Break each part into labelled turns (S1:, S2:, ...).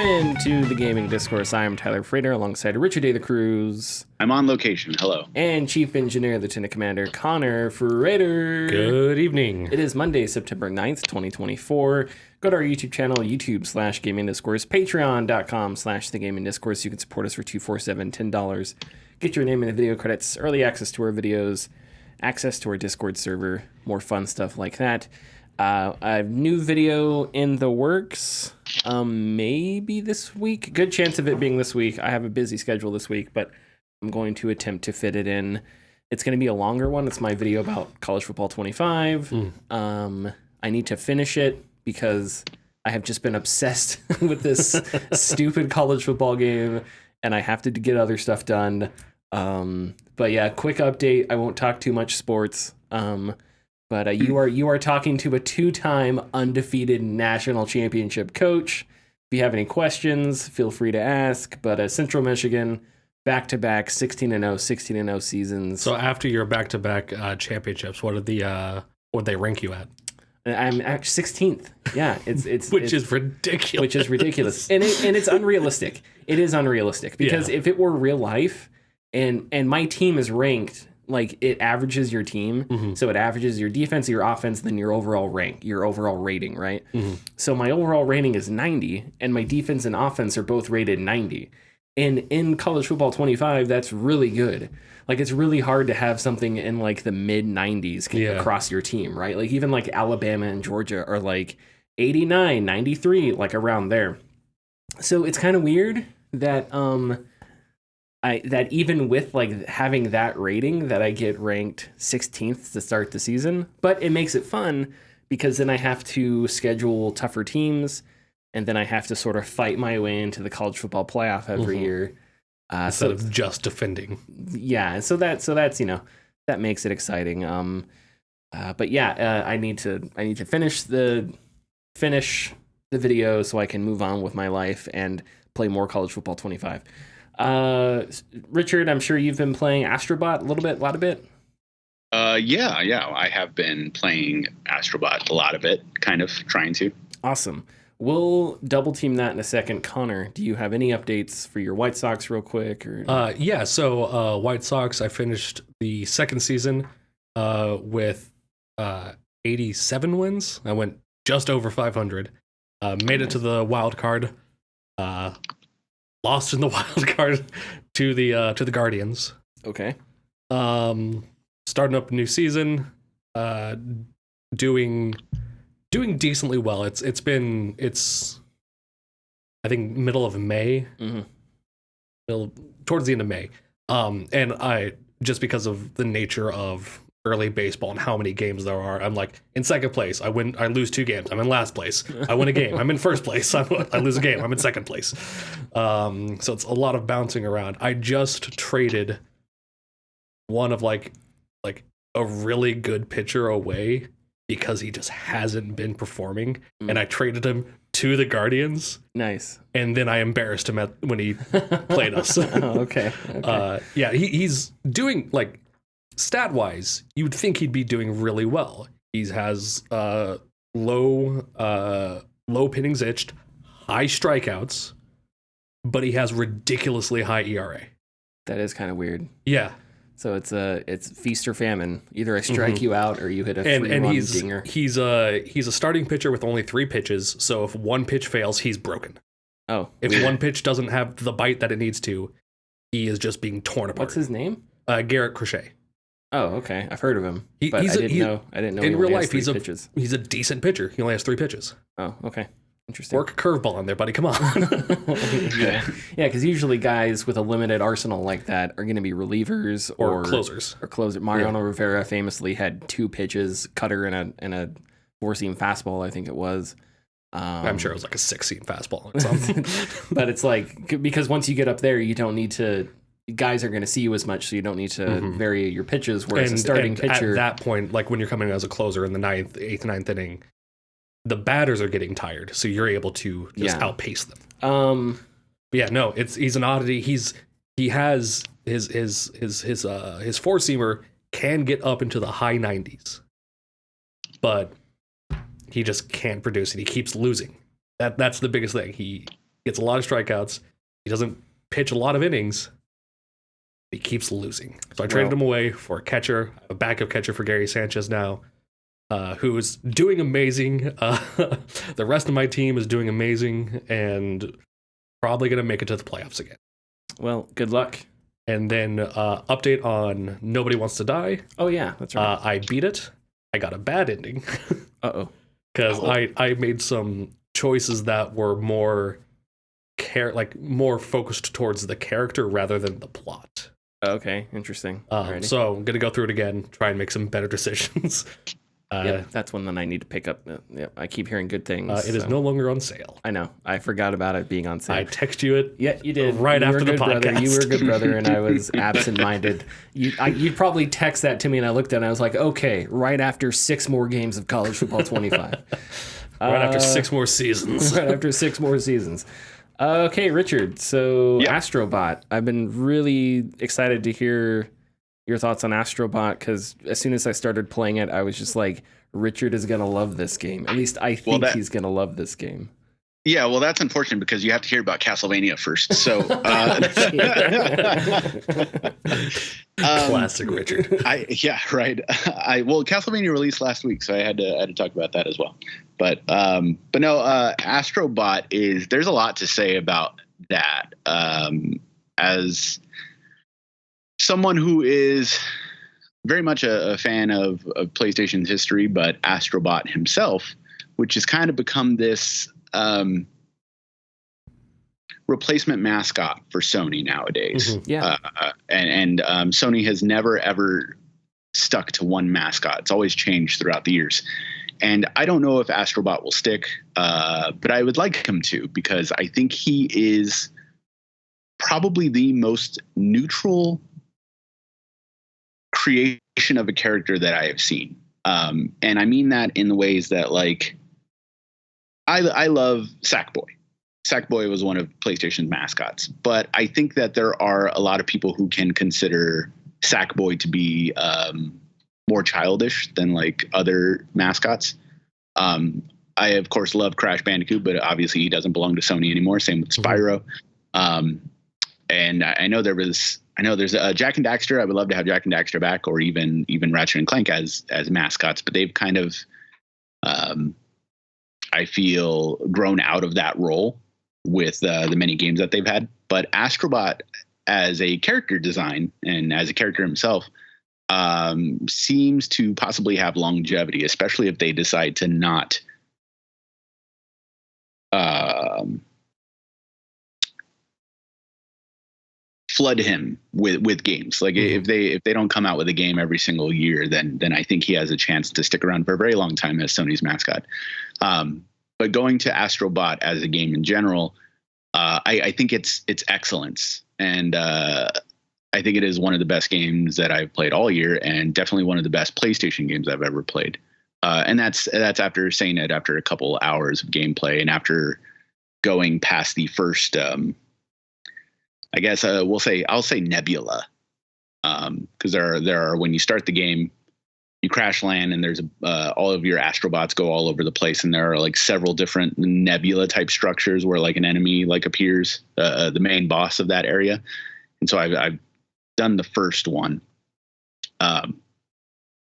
S1: into the Gaming Discourse. I am Tyler Frater alongside Richard A. the Cruz.
S2: I'm on location. Hello.
S1: And Chief Engineer, Lieutenant Commander Connor Frater.
S3: Good evening.
S1: It is Monday, September 9th, 2024. Go to our YouTube channel, YouTube/Gaming Discourse, Patreon.com/The Gaming Discourse. You can support us for $247, $10. Get your name in the video credits, early access to our videos, access to our Discord server, more fun stuff like that. A new video in the works, maybe this week. Good chance of it being this week. I have a busy schedule this week, but I'm going to attempt to fit it in. It's going to be a longer one. It's my video about College Football 25. I need to finish it because I have just been obsessed with this stupid college football game, and I have to get other stuff done. But yeah, quick update. I won't talk too much sports. But you are talking to a two-time undefeated national championship coach. If you have any questions, feel free to ask. But Central Michigan, back-to-back 16-0, 16-0 seasons.
S3: So after your back-to-back championships, what they rank you at?
S1: I'm at 16th. Yeah, it's
S3: is ridiculous.
S1: Which is ridiculous, and it's unrealistic. It is unrealistic because if it were real life, and my team is ranked. Like, it averages your team, so it averages your defense, your offense, then your overall rank, your overall rating, right? So my overall rating is 90, and my defense and offense are both rated 90. And in College Football 25, that's really good. Like, it's really hard to have something in, like, the mid-90s across your team, right? Like, even, like, Alabama and Georgia are, like, 89, 93, like, around there. So it's kind of weird that... that even with like having that rating that I get ranked 16th to start the season, but it makes it fun because then I have to schedule tougher teams and then I have to sort of fight my way into the college football playoff every year.
S3: Instead of just defending.
S1: Yeah. So that's, that makes it exciting. But yeah, I need to finish the video so I can move on with my life and play more College Football 25. Richard, I'm sure you've been playing Astrobot a lot of bit.
S2: Yeah, I have been playing Astrobot a lot of it, kind of trying to.
S1: Awesome. We'll double team that in a second. Connor, do you have any updates for your White Sox real quick? Or
S3: So White Sox, I finished the second season with 87 wins. I went just over 500. Made it to the wild card. Lost in the wild card to the Guardians.
S1: Okay.
S3: Starting up a new season, doing decently well. It's I think middle of May, towards the end of May. And I just because of the nature of early baseball and how many games there are, I'm like in second place. I lose 2 games. I'm in last place. I win a game. I'm in first place. I lose a game. I'm in second place. So it's a lot of bouncing around. I just traded one of like a really good pitcher away because he just hasn't been performing, and I traded him to the Guardians.
S1: Nice.
S3: And then I embarrassed him when he played us.
S1: Okay.
S3: He's doing like. Stat-wise, you would think he'd be doing really well. He has low pinnings itched, high strikeouts, but he has ridiculously high ERA.
S1: That is kind of weird.
S3: Yeah.
S1: So it's feast or famine. Either I strike you out or you hit a three-run dinger.
S3: He's a starting pitcher with only 3 pitches. So if one pitch fails, he's broken.
S1: Oh.
S3: If one pitch doesn't have the bite that it needs to, he is just being torn apart.
S1: What's his name?
S3: Garrett Crochet.
S1: Oh, okay. I've heard of him, but I didn't know.
S3: In real life, he's a decent pitcher. He only has 3 pitches.
S1: Oh, okay. Interesting.
S3: Work a curveball in there, buddy. Come on.
S1: Yeah, because usually guys with a limited arsenal like that are going to be relievers
S3: or closers.
S1: Mariano Rivera famously had 2 pitches, cutter and a 4-seam fastball, I think it was.
S3: I'm sure it was like a 6-seam fastball or something.
S1: But it's like, because once you get up there, you don't need to... Guys are going to see you as much, so you don't need to vary your pitches. Whereas a starting pitcher,
S3: at that point, like when you're coming as a closer in the 8th, 9th inning, the batters are getting tired, so you're able to just outpace them. But yeah, no, he's an oddity. He has his 4-seamer can get up into the high 90s, but he just can't produce it. He keeps losing. That's the biggest thing. gets a lot of strikeouts. He doesn't pitch a lot of innings. He keeps losing. So I traded him away for a catcher, a backup catcher for Gary Sanchez now, who is doing amazing. The rest of my team is doing amazing and probably going to make it to the playoffs again.
S1: Well, good luck.
S3: And then update on Nobody Wants to Die.
S1: Oh, yeah, that's right.
S3: I beat it. I got a bad ending.
S1: Uh-oh.
S3: Because I made some choices that were more more focused towards the character rather than the plot.
S1: Okay, interesting.
S3: So I'm going to go through it again, try and make some better decisions.
S1: Yep, that's one that I need to pick up. Yep, I keep hearing good things.
S3: It is no longer on sale.
S1: I know. I forgot about it being on sale.
S3: I text you it.
S1: Yeah, you did.
S3: Right
S1: you
S3: after the podcast.
S1: Brother. You were a good brother, and I was absent-minded. You'd probably text that to me, and I looked at it, and I was like, okay, right after 6 more games of College Football 25.
S3: Right after 6 more seasons.
S1: Right after 6 more seasons. Okay, Richard. So Astrobot. I've been really excited to hear your thoughts on Astrobot, because as soon as I started playing it, I was just like, Richard is going to love this game. At least I think he's going to love this game.
S2: Yeah, well, that's unfortunate because you have to hear about Castlevania first. So,
S3: classic Richard.
S2: Well, Castlevania released last week, so I had to talk about that as well. But no, Astrobot there's a lot to say about that. As someone who is very much a fan of PlayStation's history, but Astrobot himself, which has kind of become this replacement mascot for Sony nowadays.
S1: Mm-hmm. Yeah.
S2: And Sony has never, ever stuck to one mascot. It's always changed throughout the years. And I don't know if Astrobot will stick, but I would like him to, because I think he is probably the most neutral creation of a character that I have seen. And I mean that in the ways that, like, I love Sackboy. Sackboy was one of PlayStation's mascots, but I think that there are a lot of people who can consider Sackboy to be more childish than like other mascots. I of course love Crash Bandicoot, but obviously he doesn't belong to Sony anymore. Same with Spyro. And I know there's Jack and Daxter. I would love to have Jack and Daxter back, or even Ratchet and Clank as mascots, but they've kind of I feel grown out of that role with the many games that they've had. But Astrobot as a character design and as a character himself seems to possibly have longevity, especially if they decide to not flood him with games. Like if they don't come out with a game every single year, then I think he has a chance to stick around for a very long time as Sony's mascot. But going to Astrobot as a game in general, I think it's excellence. And I think it is one of the best games that I've played all year, and definitely one of the best PlayStation games I've ever played. And that's after saying it after a couple hours of gameplay, and after going past the first, I guess I'll say Nebula, because there are when you start the game, you crash land, and there's all of your Astrobots go all over the place, and there are like several different Nebula type structures where like an enemy like appears, the main boss of that area. And so I've done the first one,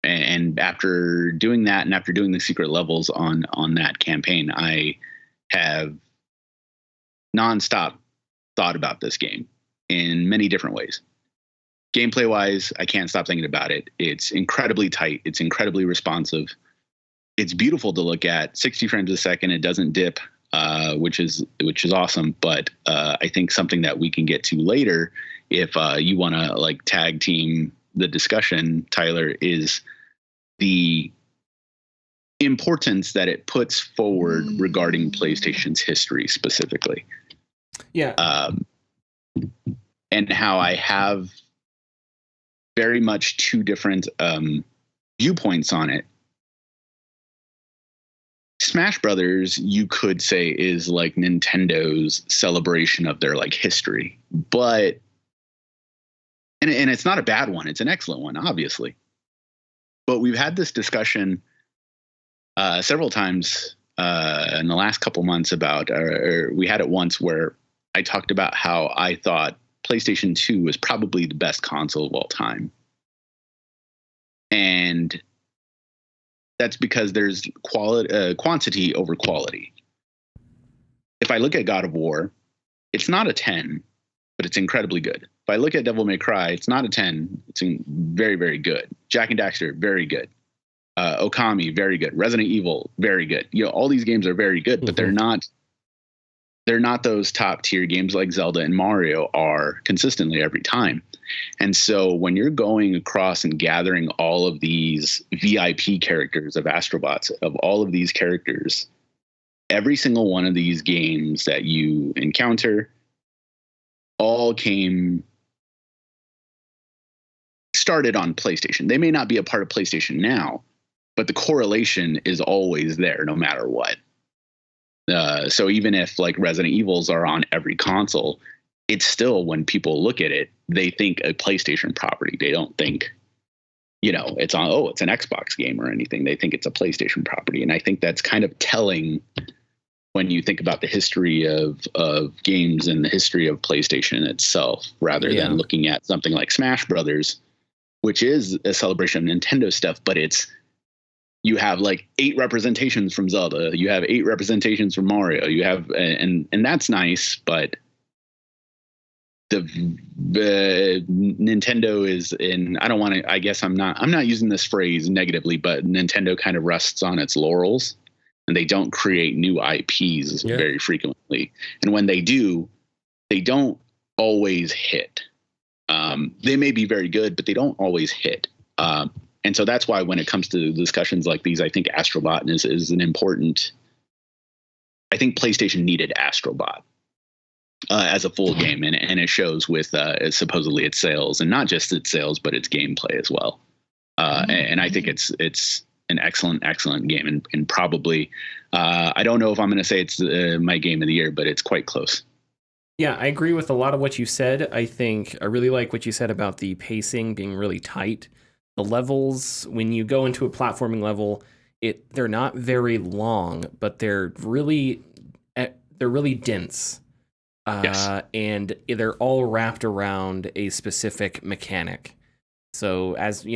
S2: and after doing that, and after doing the secret levels on that campaign, I have nonstop thought about this game in many different ways. Gameplay wise, I can't stop thinking about it. It's incredibly tight. It's incredibly responsive. It's beautiful to look at. 60 frames a second. It doesn't dip, which is awesome. But I think something that we can get to later, if you want to like tag team the discussion, Tyler, is the importance that it puts forward regarding PlayStation's history specifically.
S1: Yeah.
S2: And how I have very much two different viewpoints on it. Smash Brothers, you could say, is like Nintendo's celebration of their like history, but and it's not a bad one. It's an excellent one, obviously. But we've had this discussion several times in the last couple months about, or we had it once where I talked about how I thought PlayStation 2 was probably the best console of all time. And that's because there's quantity over quality. If I look at God of War, it's not a 10, but it's incredibly good. If I look at Devil May Cry, it's not a 10, it's very, very good. Jak and Daxter, very good. Okami, very good. Resident Evil, very good. All these games are very good, but they're not those top tier games like Zelda and Mario are consistently every time. And so when you're going across and gathering all of these VIP characters of Astrobots, of all of these characters, every single one of these games that you encounter all started on PlayStation. They may not be a part of PlayStation now, but the correlation is always there no matter what. So even if like Resident Evils are on every console, it's still, when people look at it, they think a PlayStation property. They don't think, it's it's an Xbox game or anything. They think it's a PlayStation property. And I think that's kind of telling when you think about the history of games and the history of PlayStation itself, rather than looking at something like Smash Brothers, which is a celebration of Nintendo stuff, but you have like 8 representations from Zelda. You have 8 representations from Mario. You have, and that's nice, but the Nintendo is in, I don't want to, I guess I'm not using this phrase negatively, but Nintendo kind of rests on its laurels, and they don't create new IPs very frequently. And when they do, they don't always hit. They may be very good, but they don't always hit. And so that's why when it comes to discussions like these, I think Astrobot is an important. I think PlayStation needed Astrobot as a full game, and it shows with supposedly its sales, and not just its sales, but its gameplay as well. And I think it's an excellent game, and probably I don't know if I'm going to say it's my game of the year, but it's quite close.
S1: Yeah, I agree with a lot of what you said. I think I really like what you said about the pacing being really tight. The levels, when you go into a platforming level, they're not very long, but they're really dense.
S2: Yes.
S1: And they're all wrapped around a specific mechanic. So as the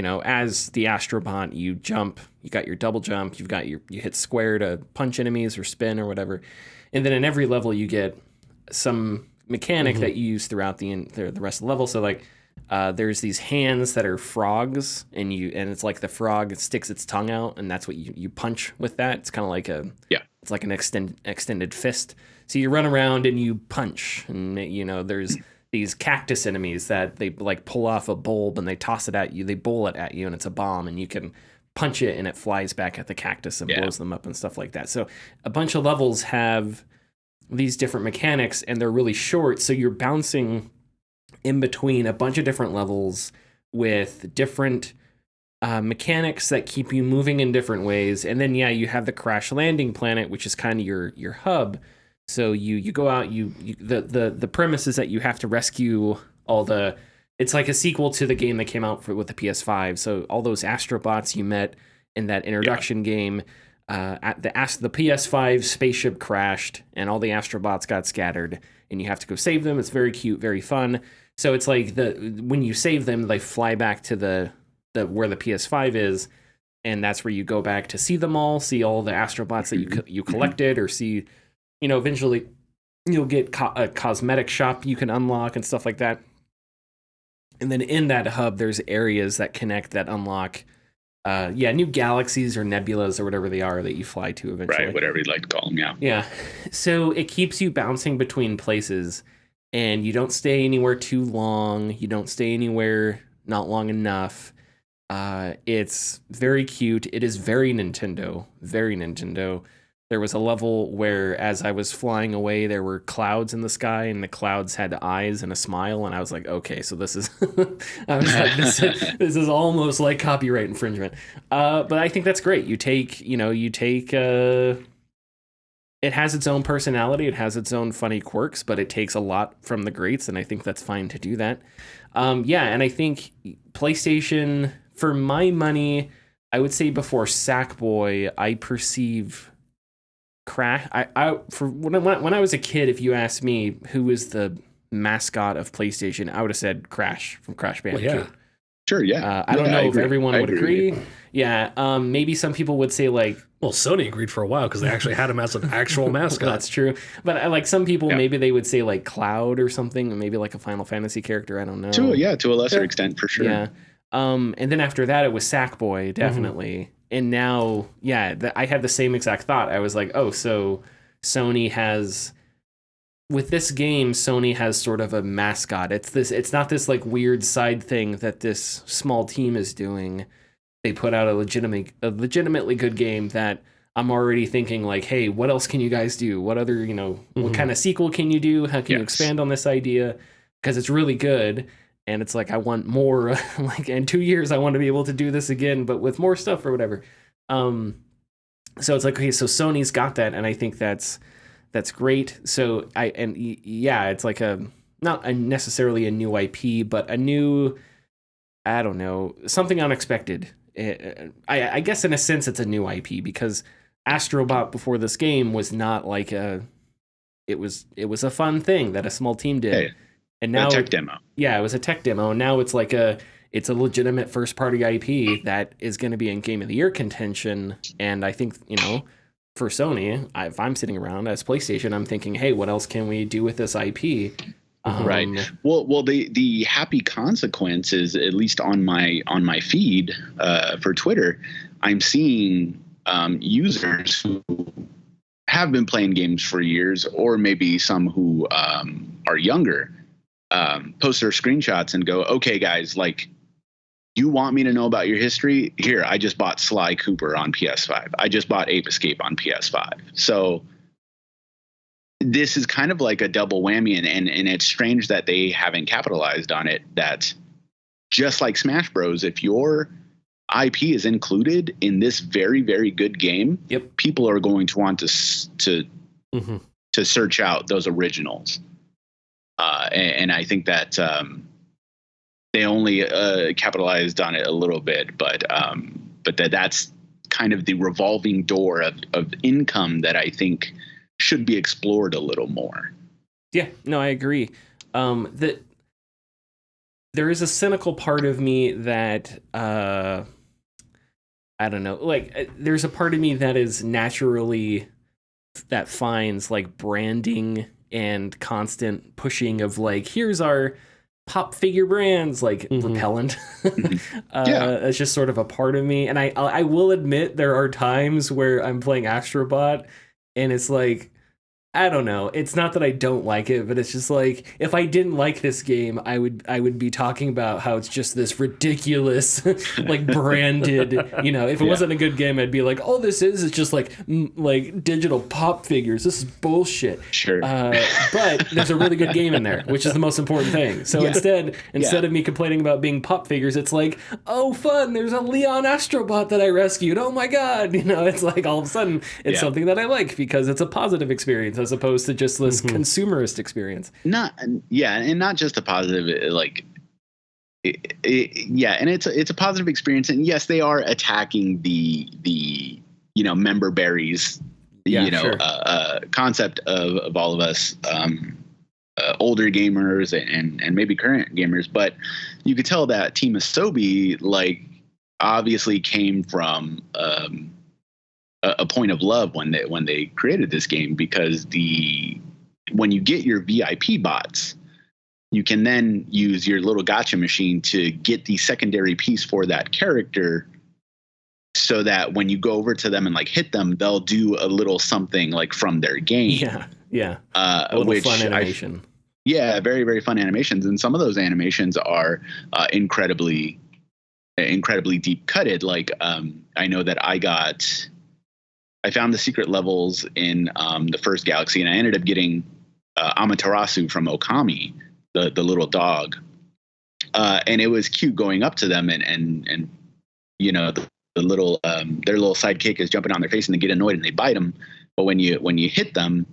S1: Astrobot, you jump, you got your double jump, you hit square to punch enemies or spin or whatever. And then in every level you get some mechanic that you use throughout the rest of the level. So like there's these hands that are frogs, and it's like the frog sticks its tongue out, and that's what you punch with that. It's kind of like it's like an extended fist. So you run around and you punch, and there's these cactus enemies that they like pull off a bulb and they toss it at you. They bowl it at you, and it's a bomb, and you can punch it and it flies back at the cactus and blows them up and stuff like that. So a bunch of levels have these different mechanics, and they're really short. So you're bouncing in between a bunch of different levels with different mechanics that keep you moving in different ways. And then you have the crash landing planet, which is kind of your hub. So you go out, the premise is that you have to rescue it's like a sequel to the game that came out with the PS5. So all those Astrobots you met in that introduction game, at the PS5 spaceship crashed and all the Astrobots got scattered, and you have to go save them. It's very cute, very fun. So it's like when you save them, they fly back to the where the PS5 is, and that's where you go back to see them all, see all the Astrobots that you collected, or see, eventually you'll get a cosmetic shop you can unlock and stuff like that. And then in that hub, there's areas that connect that unlock, new galaxies or nebulas or whatever they are that you fly to eventually.
S2: Right, whatever you'd like to call them, yeah.
S1: Yeah. So it keeps you bouncing between places, and you don't stay anywhere too long. You don't stay anywhere not long enough. It's very cute. It is very Nintendo. Very Nintendo. There was a level where, as I was flying away, there were clouds in the sky, and the clouds had eyes and a smile, and I was like, okay, so this is, this is almost like copyright infringement. But I think that's great. It has its own personality, it has its own funny quirks, but it takes a lot from the greats, and I think that's fine to do that. And I think PlayStation, for my money, I would say before Sackboy, I perceive Crash. When I was a kid, if you asked me who was the mascot of PlayStation, I would have said Crash from Crash Bandicoot.
S3: Well, yeah.
S2: Sure, yeah.
S1: I don't know if everyone would agree.
S2: with you.
S1: Yeah, maybe some people would say like,
S3: Well, Sony agreed for a while because they actually had him as an actual mascot.
S1: that's true. But like some people, maybe they would say like Cloud or something, maybe like a Final Fantasy character. I don't know.
S2: To a lesser extent, for sure.
S1: Yeah. And then after that, it was Sackboy, definitely. And now, I had the same exact thought. I was like, oh, so Sony has, with this game, Sony has sort of a mascot. It's not this like weird side thing that this small team is doing. They put out a legitimately good game that I'm already thinking like, hey, what else can you guys do? What other, what kind of sequel can you do? How can you expand on this idea? Because it's really good. And it's like, I want more, like in 2 years, I want to be able to do this again, but with more stuff or whatever. So it's like, okay, so Sony's got that. And I think that's great. So it's like not necessarily a new IP, but a new, I don't know, something unexpected. I guess in a sense it's a new IP because Astrobot before this game was not like it was a fun thing that a small team did.
S2: Hey,
S1: and now
S2: a tech demo.
S1: Yeah, it was a tech demo. And now it's like it's a legitimate first party IP that is going to be in Game of the Year contention. And I think, for Sony, if I'm sitting around as PlayStation, I'm thinking, hey, what else can we do with this IP?
S2: Right. Well, the happy consequence is, at least on my feed for Twitter, I'm seeing users who have been playing games for years, or maybe some who are younger, post their screenshots and go, okay, guys, like, you want me to know about your history? Here, I just bought Sly Cooper on PS5. I just bought Ape Escape on PS5. So this is kind of like a double whammy, and it's strange that they haven't capitalized on it. That just like Smash Bros, if your IP is included in this very, very good game, people are going to want to search out those originals. And I think that they only capitalized on it a little bit, but that's kind of the revolving door of income that I think should be explored a little more.
S1: Yeah, no, I agree. That there is a cynical part of me that I don't know, like there's a part of me that is naturally that finds like branding and constant pushing of like, here's our pop figure brands, like repellent. It's just sort of a part of me. And I will admit there are times where I'm playing Astrobot and it's like, I don't know. It's not that I don't like it, but it's just like, if I didn't like this game, I would be talking about how it's just this ridiculous, like branded, if it wasn't a good game, I'd be like, all this is just like digital pop figures. This is bullshit.
S2: Sure.
S1: But there's a really good game in there, which is the most important thing. So instead of me complaining about being pop figures, it's like, oh, fun. There's a Leon Astrobot that I rescued. Oh my God. It's like all of a sudden it's something that I like because it's a positive experience as opposed to just this consumerist experience.
S2: And not just a positive, like, and it's a positive experience. And yes, they are attacking the member berries, concept of all of us, older gamers and maybe current gamers. But you could tell that Team Asobi, like, obviously came from a point of love when they created this game, because when you get your VIP bots, you can then use your little gotcha machine to get the secondary piece for that character, so that when you go over to them and like hit them, they'll do a little something like from their game.
S1: A little fun animation.
S2: Very, very fun animations, and some of those animations are incredibly deep cutted. Like I know that I found the secret levels in the first Galaxy, and I ended up getting Amaterasu from Okami, the little dog, and it was cute going up to them and the little their little sidekick is jumping on their face and they get annoyed and they bite them, but when you hit them,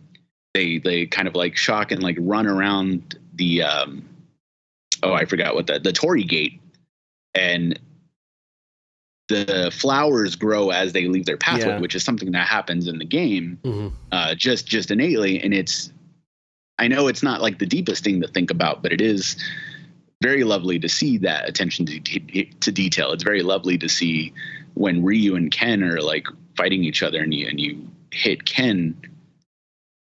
S2: they kind of like shock and like run around the I forgot what the Torii Gate, and the flowers grow as they leave their pathway,
S1: Yeah.
S2: which is something that happens in the game,
S3: Mm-hmm.
S2: just innately. And I know it's not like the deepest thing to think about, but it is very lovely to see that attention to detail. It's very lovely to see when Ryu and Ken are like fighting each other, and you hit Ken,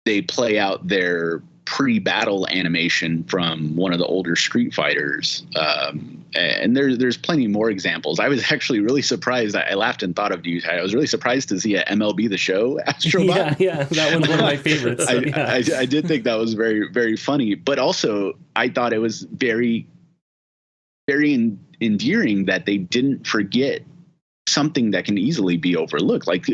S2: they play out their pre-battle animation from one of the older Street Fighters. And there's plenty more examples. I was actually really surprised. I laughed and thought of you. I was really surprised to see a MLB The Show Astrobot.
S1: Yeah, that one's one of my favorites. So,
S2: I did think that was very, very funny, but also I thought it was very, very endearing that they didn't forget something that can easily be overlooked. Like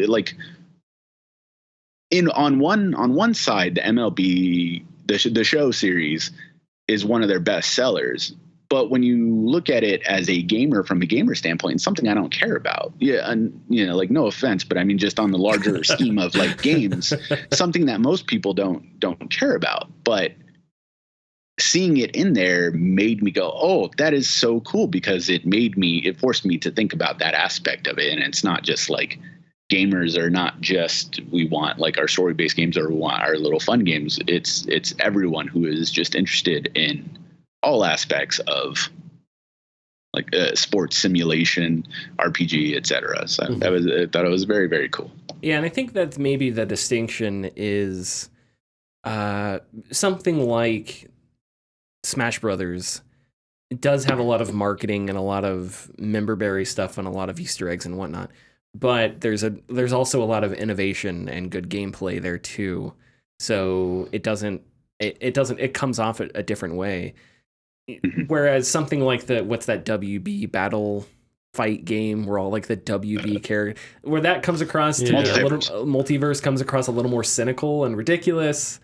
S2: on one side, the MLB the show series is one of their best sellers. But when you look at it as a gamer, from a gamer standpoint, it's something I don't care about. Yeah, and like, no offense, but I mean, just on the larger scheme of like games, something that most people don't care about. But seeing it in there made me go, oh, that is so cool, because it forced me to think about that aspect of it. And it's not just like, gamers are not just, we want like our story-based games or we want our little fun games. It's everyone who is just interested in all aspects of like sports simulation, RPG, etc. So I thought it was very, very cool.
S1: Yeah, and I think that maybe the distinction is something like Smash Brothers. It does have a lot of marketing and a lot of memberberry stuff and a lot of Easter eggs and whatnot. But there's also a lot of innovation and good gameplay there too. So it comes off a different way. Whereas something like what's that WB battle fight game where all like the WB character, where that comes across to Multiverse comes across a little more cynical and ridiculous.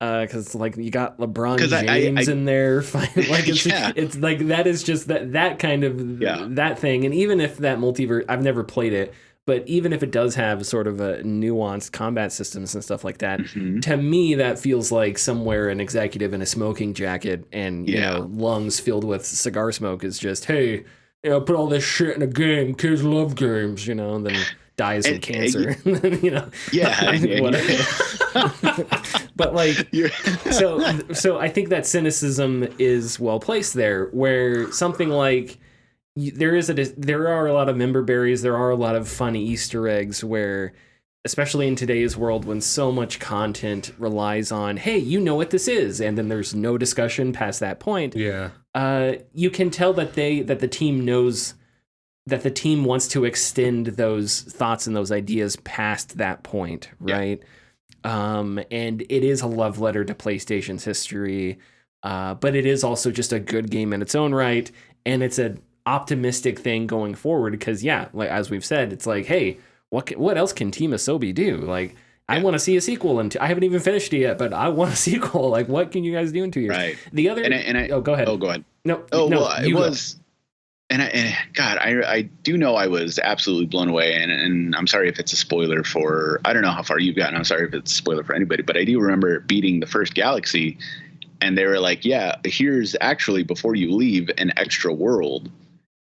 S1: Because like you got LeBron James in there, like it's like that is just that kind of that thing. And even if that multiverse, I've never played it, but even if it does have sort of a nuanced combat systems and stuff like that, to me that feels like somewhere an executive in a smoking jacket and you know lungs filled with cigar smoke is just, hey, put all this shit in a game. Kids love games, and then dies of cancer. Whatever. But like, so I think that cynicism is well placed there, where something like there are a lot of member berries, there are a lot of fun Easter eggs where, especially in today's world when so much content relies on, hey, you know what this is, and then there's no discussion past that point.
S3: Yeah.
S1: You can tell that the team knows that the team wants to extend those thoughts and those ideas past that point, right? And it is a love letter to PlayStation's history, but it is also just a good game in its own right, and it's an optimistic thing going forward because, like as we've said, it's like, hey, what else can Team Asobi do? Like, I want to see a sequel, and I haven't even finished it yet, but I want a sequel. Like, what can you guys do in 2 years?
S2: Right.
S1: The other, go ahead.
S2: Oh, go ahead.
S1: No.
S2: It was. And I do know I was absolutely blown away, and I'm sorry if it's a spoiler for, I don't know how far you've gotten. I'm sorry if it's a spoiler for anybody, but I do remember beating the first Galaxy, and they were like, yeah, here's actually, before you leave, an extra world.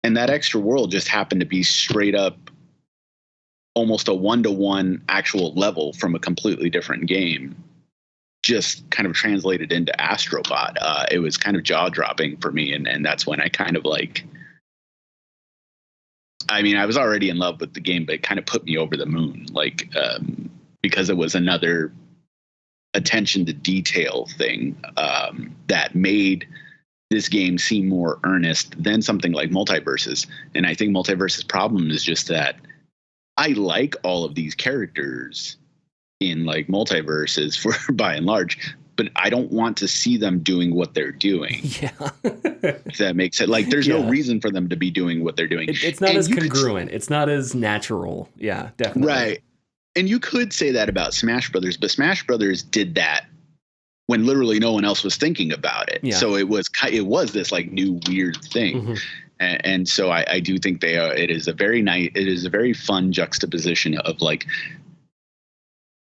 S2: And that extra world just happened to be straight up almost a 1-to-1 actual level from a completely different game, just kind of translated into Astrobot. It was kind of jaw-dropping for me, and that's when I kind of like, I mean, I was already in love with the game, but it kind of put me over the moon, like, because it was another attention to detail thing that made this game seem more earnest than something like Multiverses. And I think Multiverses' problem is just that I like all of these characters in like Multiverses by and large, but I don't want to see them doing what they're doing. Yeah. If that makes sense. Like, there's no reason for them to be doing what they're doing.
S1: It's not as congruent. It's not as natural. Yeah, definitely. Right.
S2: And you could say that about Smash Brothers, but Smash Brothers did that when literally no one else was thinking about it. Yeah. So it was this like new weird thing. Mm-hmm. And so I do think it is a very fun juxtaposition of like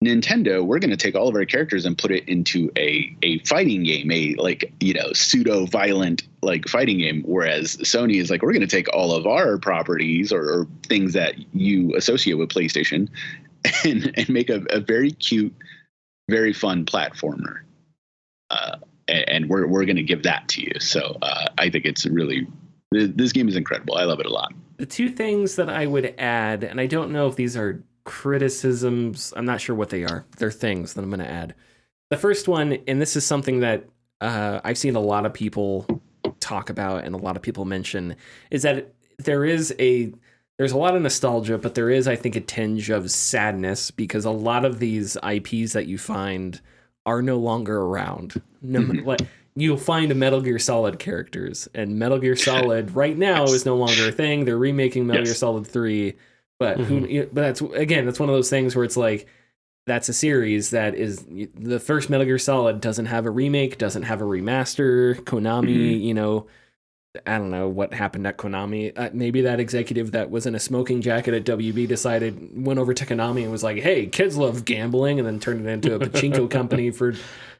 S2: Nintendo, we're going to take all of our characters and put it into a fighting game, a like, pseudo violent like fighting game. Whereas Sony is like, we're going to take all of our properties or things that you associate with PlayStation and make a very cute, very fun platformer. And we're going to give that to you. So I think it's really, this game is incredible. I love it a lot.
S1: The two things that I would add, and I don't know if these are criticisms, I'm not sure what they are. They're things that I'm going to add. The first one, and this is something that I've seen a lot of people talk about and a lot of people mention, is that there's a lot of nostalgia, but there is, I think, a tinge of sadness because a lot of these IPs that you find are no longer around. You'll find Metal Gear Solid characters, and Metal Gear Solid right now is no longer a thing. They're remaking Metal Gear Solid 3. But that's one of those things where it's like, that's a series that is, the first Metal Gear Solid doesn't have a remake, doesn't have a remaster. Konami, I don't know what happened at Konami. Maybe that executive that was in a smoking jacket at WB went over to Konami and was like, hey, kids love gambling, and then turned it into a pachinko company for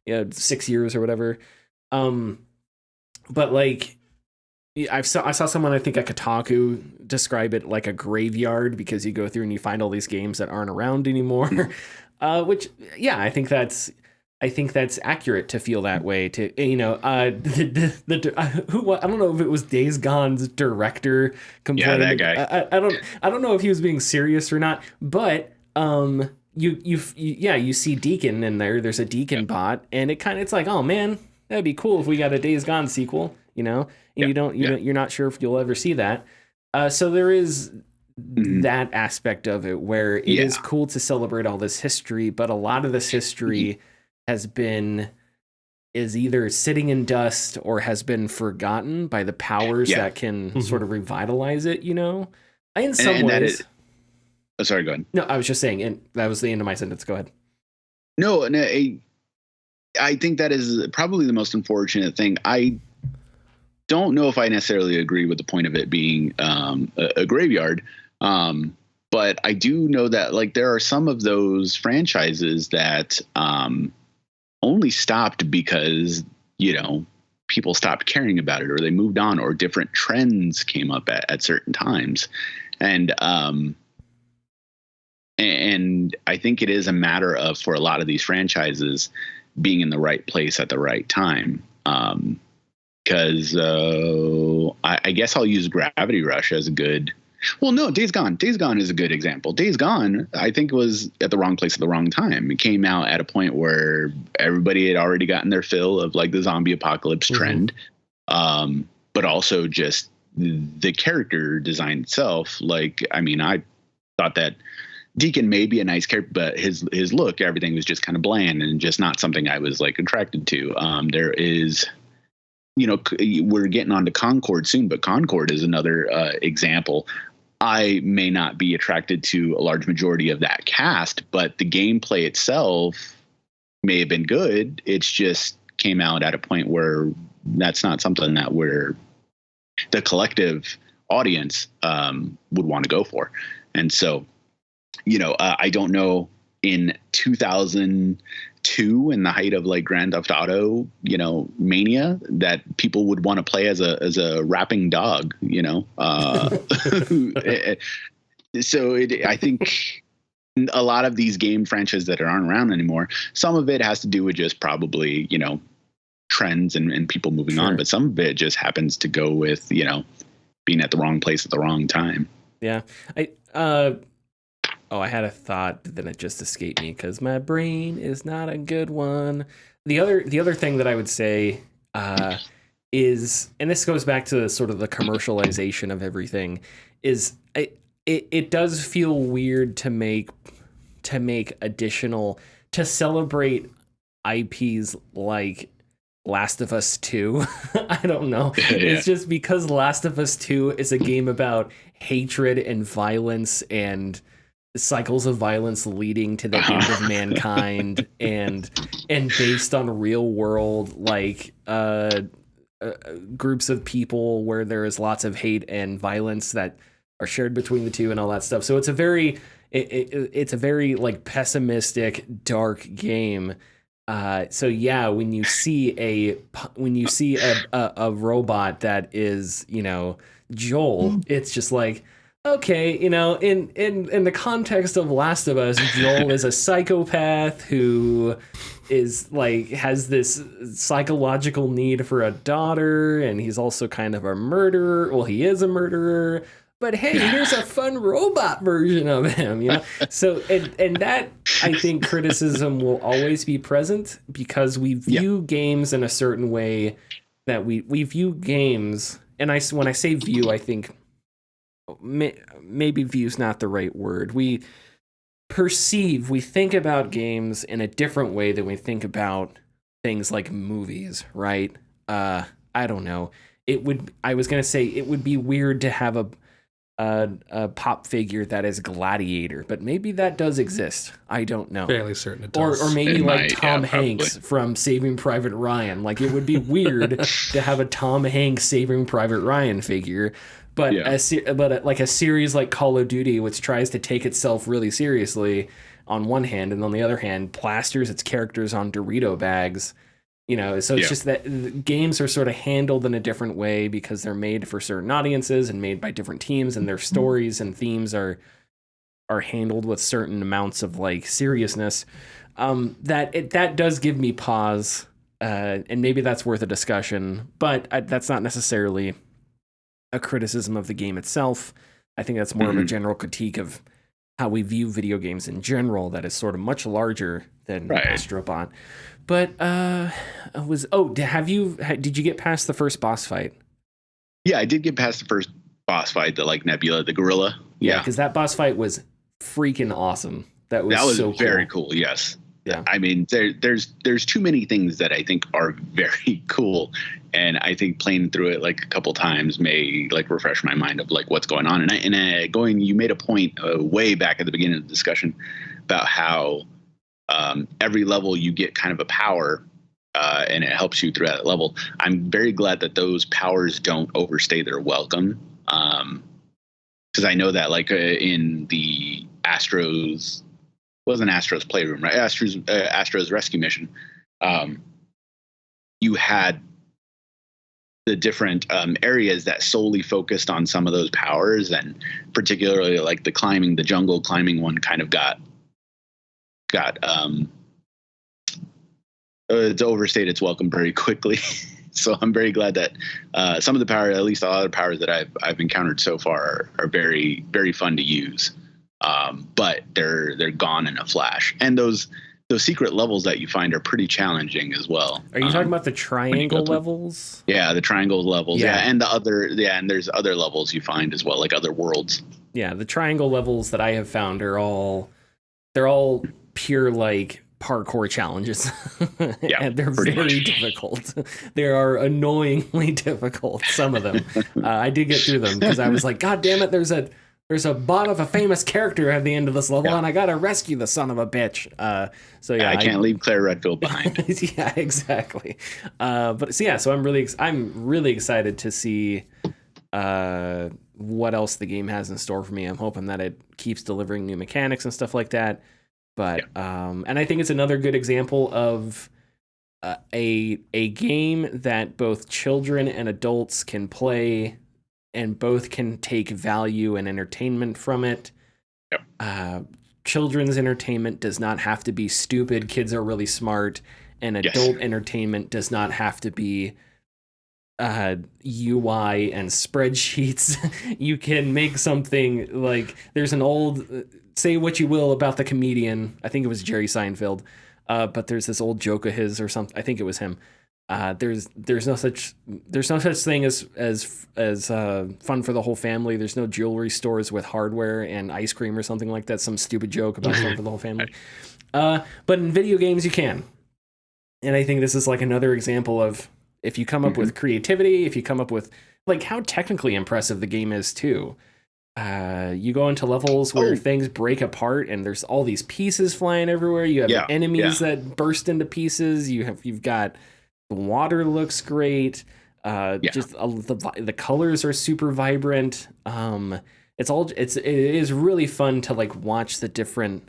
S1: 6 years or whatever. But like, I saw someone, I think at Kotaku, describe it like a graveyard because you go through and you find all these games that aren't around anymore. Which, yeah, I think that's accurate to feel that way. I don't know if it was Days Gone's director complaining.
S2: Yeah, that guy.
S1: I don't know if he was being serious or not, but you see Deacon in there. There's a Deacon bot, and it's like, oh man, that'd be cool if we got a Days Gone sequel, and you're not sure if you'll ever see that. So there is that aspect of it where it is cool to celebrate all this history, but a lot of this history is either sitting in dust or has been forgotten by the powers that can sort of revitalize it, In some ways.
S2: Sorry, go ahead.
S1: No, I was just saying, and that was the end of my sentence. Go ahead.
S2: No, I think that is probably the most unfortunate thing. I don't know if I necessarily agree with the point of it being a graveyard, but I do know that like there are some of those franchises that only stopped because people stopped caring about it, or they moved on, or different trends came up at certain times, and I think it is a matter of, for a lot of these franchises, being in the right place at the right time. Because I guess I'll use Gravity Rush as a good. Well, no, Days Gone. Days Gone is a good example. Days Gone, I think, was at the wrong place at the wrong time. It came out at a point where everybody had already gotten their fill of like the zombie apocalypse trend, but also just the character design itself. Like, I mean, I thought that Deacon may be a nice character, but his look, everything was just kind of bland and just not something I was like attracted to. There is. We're getting on to Concord soon, but Concord is another example. I may not be attracted to a large majority of that cast, but the gameplay itself may have been good. It's just came out at a point where that's not something that the collective audience would want to go for. And so, I don't know, in 2002, in the height of like Grand Theft Auto, mania, that people would want to play as a rapping dog, So I think a lot of these game franchises that aren't around anymore, some of it has to do with just probably, trends and people moving on, but some of it just happens to go with, being at the wrong place at the wrong time.
S1: Yeah. I had a thought, but then it just escaped me because my brain is not a good one. The other thing that I would say is, and this goes back to sort of the commercialization of everything, is it does feel weird to make additional, to celebrate IPs like Last of Us 2. I don't know. It's just because Last of Us 2 is a game about hatred and violence and cycles of violence leading to the end of mankind, and based on real world groups of people where there is lots of hate and violence that are shared between the two and all that stuff. So it's a very it's a very like pessimistic, dark game. So yeah, when you see a robot that is, you know, Joel, it's just like, okay, you know, in the context of Last of Us, Joel is a psychopath who is like has this psychological need for a daughter, and he's also kind of a murderer. Well, he is a murderer, but hey, here's a fun robot version of him, you know? So, and that, I think criticism will always be present because we view games in a certain way that we view games, and when I say view, I think maybe view's not the right word. We think about games in a different way than we think about things like movies, right? I don't know. I was going to say it would be weird to have a pop figure that is Gladiator, but maybe that does exist. I don't know.
S3: Fairly certain it does.
S1: Or maybe like Tom Hanks from Saving Private Ryan. Like it would be weird to have a Tom Hanks Saving Private Ryan figure, but like a series like Call of Duty, which tries to take itself really seriously on one hand, and on the other hand plasters its characters on Dorito bags. You know, so it's just that games are sort of handled in a different way because they're made for certain audiences and made by different teams, and their stories and themes are handled with certain amounts of like seriousness. That does give me pause, and maybe that's worth a discussion, but that's not necessarily a criticism of the game itself. I think that's more of a general critique of how we view video games in general that is sort of much larger than Astrobot. But did you get past the first boss fight?
S2: Yeah, I did get past the first boss fight, the like Nebula, the gorilla.
S1: Yeah, because that boss fight was freaking awesome. That was so
S2: very cool. Yes.
S1: Yeah.
S2: I mean, there's too many things that I think are very cool, and I think playing through it like a couple times may like refresh my mind of like what's going on. You made a point way back at the beginning of the discussion about how every level you get kind of a power, and it helps you through that level. I'm very glad that those powers don't overstay their welcome, because I know that like in the Astro's. Wasn't Astro's Playroom, right? Astro's Rescue Mission. You had the different areas that solely focused on some of those powers, and particularly like the jungle climbing one kind of got it's overstayed its welcome very quickly. So I'm very glad that some of the power, at least a lot of the powers that I've encountered so far, are very, very fun to use. But they're gone in a flash, and those secret levels that you find are pretty challenging as well.
S1: Are you talking about the triangle levels?
S2: Yeah, the triangle levels. Yeah, and and there's other levels you find as well, like other worlds.
S1: Yeah, the triangle levels that I have found are all pure like parkour challenges.
S2: Yeah,
S1: and they're very difficult. They are annoyingly difficult, some of them. I did get through them because I was like, God damn it, there's a bot of a famous character at the end of this level, and I gotta rescue the son of a bitch. So I can't
S2: leave Claire Redfield behind.
S1: Yeah, exactly. So I'm really excited to see what else the game has in store for me. I'm hoping that it keeps delivering new mechanics and stuff like that. But and I think it's another good example of a game that both children and adults can play, and both can take value and entertainment from it. Yep. Children's entertainment does not have to be stupid. Kids are really smart. And adult entertainment does not have to be UI and spreadsheets. You can make something like, there's an old, say what you will about the comedian, I think it was Jerry Seinfeld, but there's this old joke of his or something, I think it was him. There's no such thing as fun for the whole family. There's no jewelry stores with hardware and ice cream or something like that. Some stupid joke about fun for the whole family. But in video games you can. And I think this is like another example of, if you come up with creativity, if you come up with like how technically impressive the game is too. You go into levels where things break apart and there's all these pieces flying everywhere. You have enemies that burst into pieces. You've got, the water looks great. Just the colors are super vibrant. it is really fun to like watch the different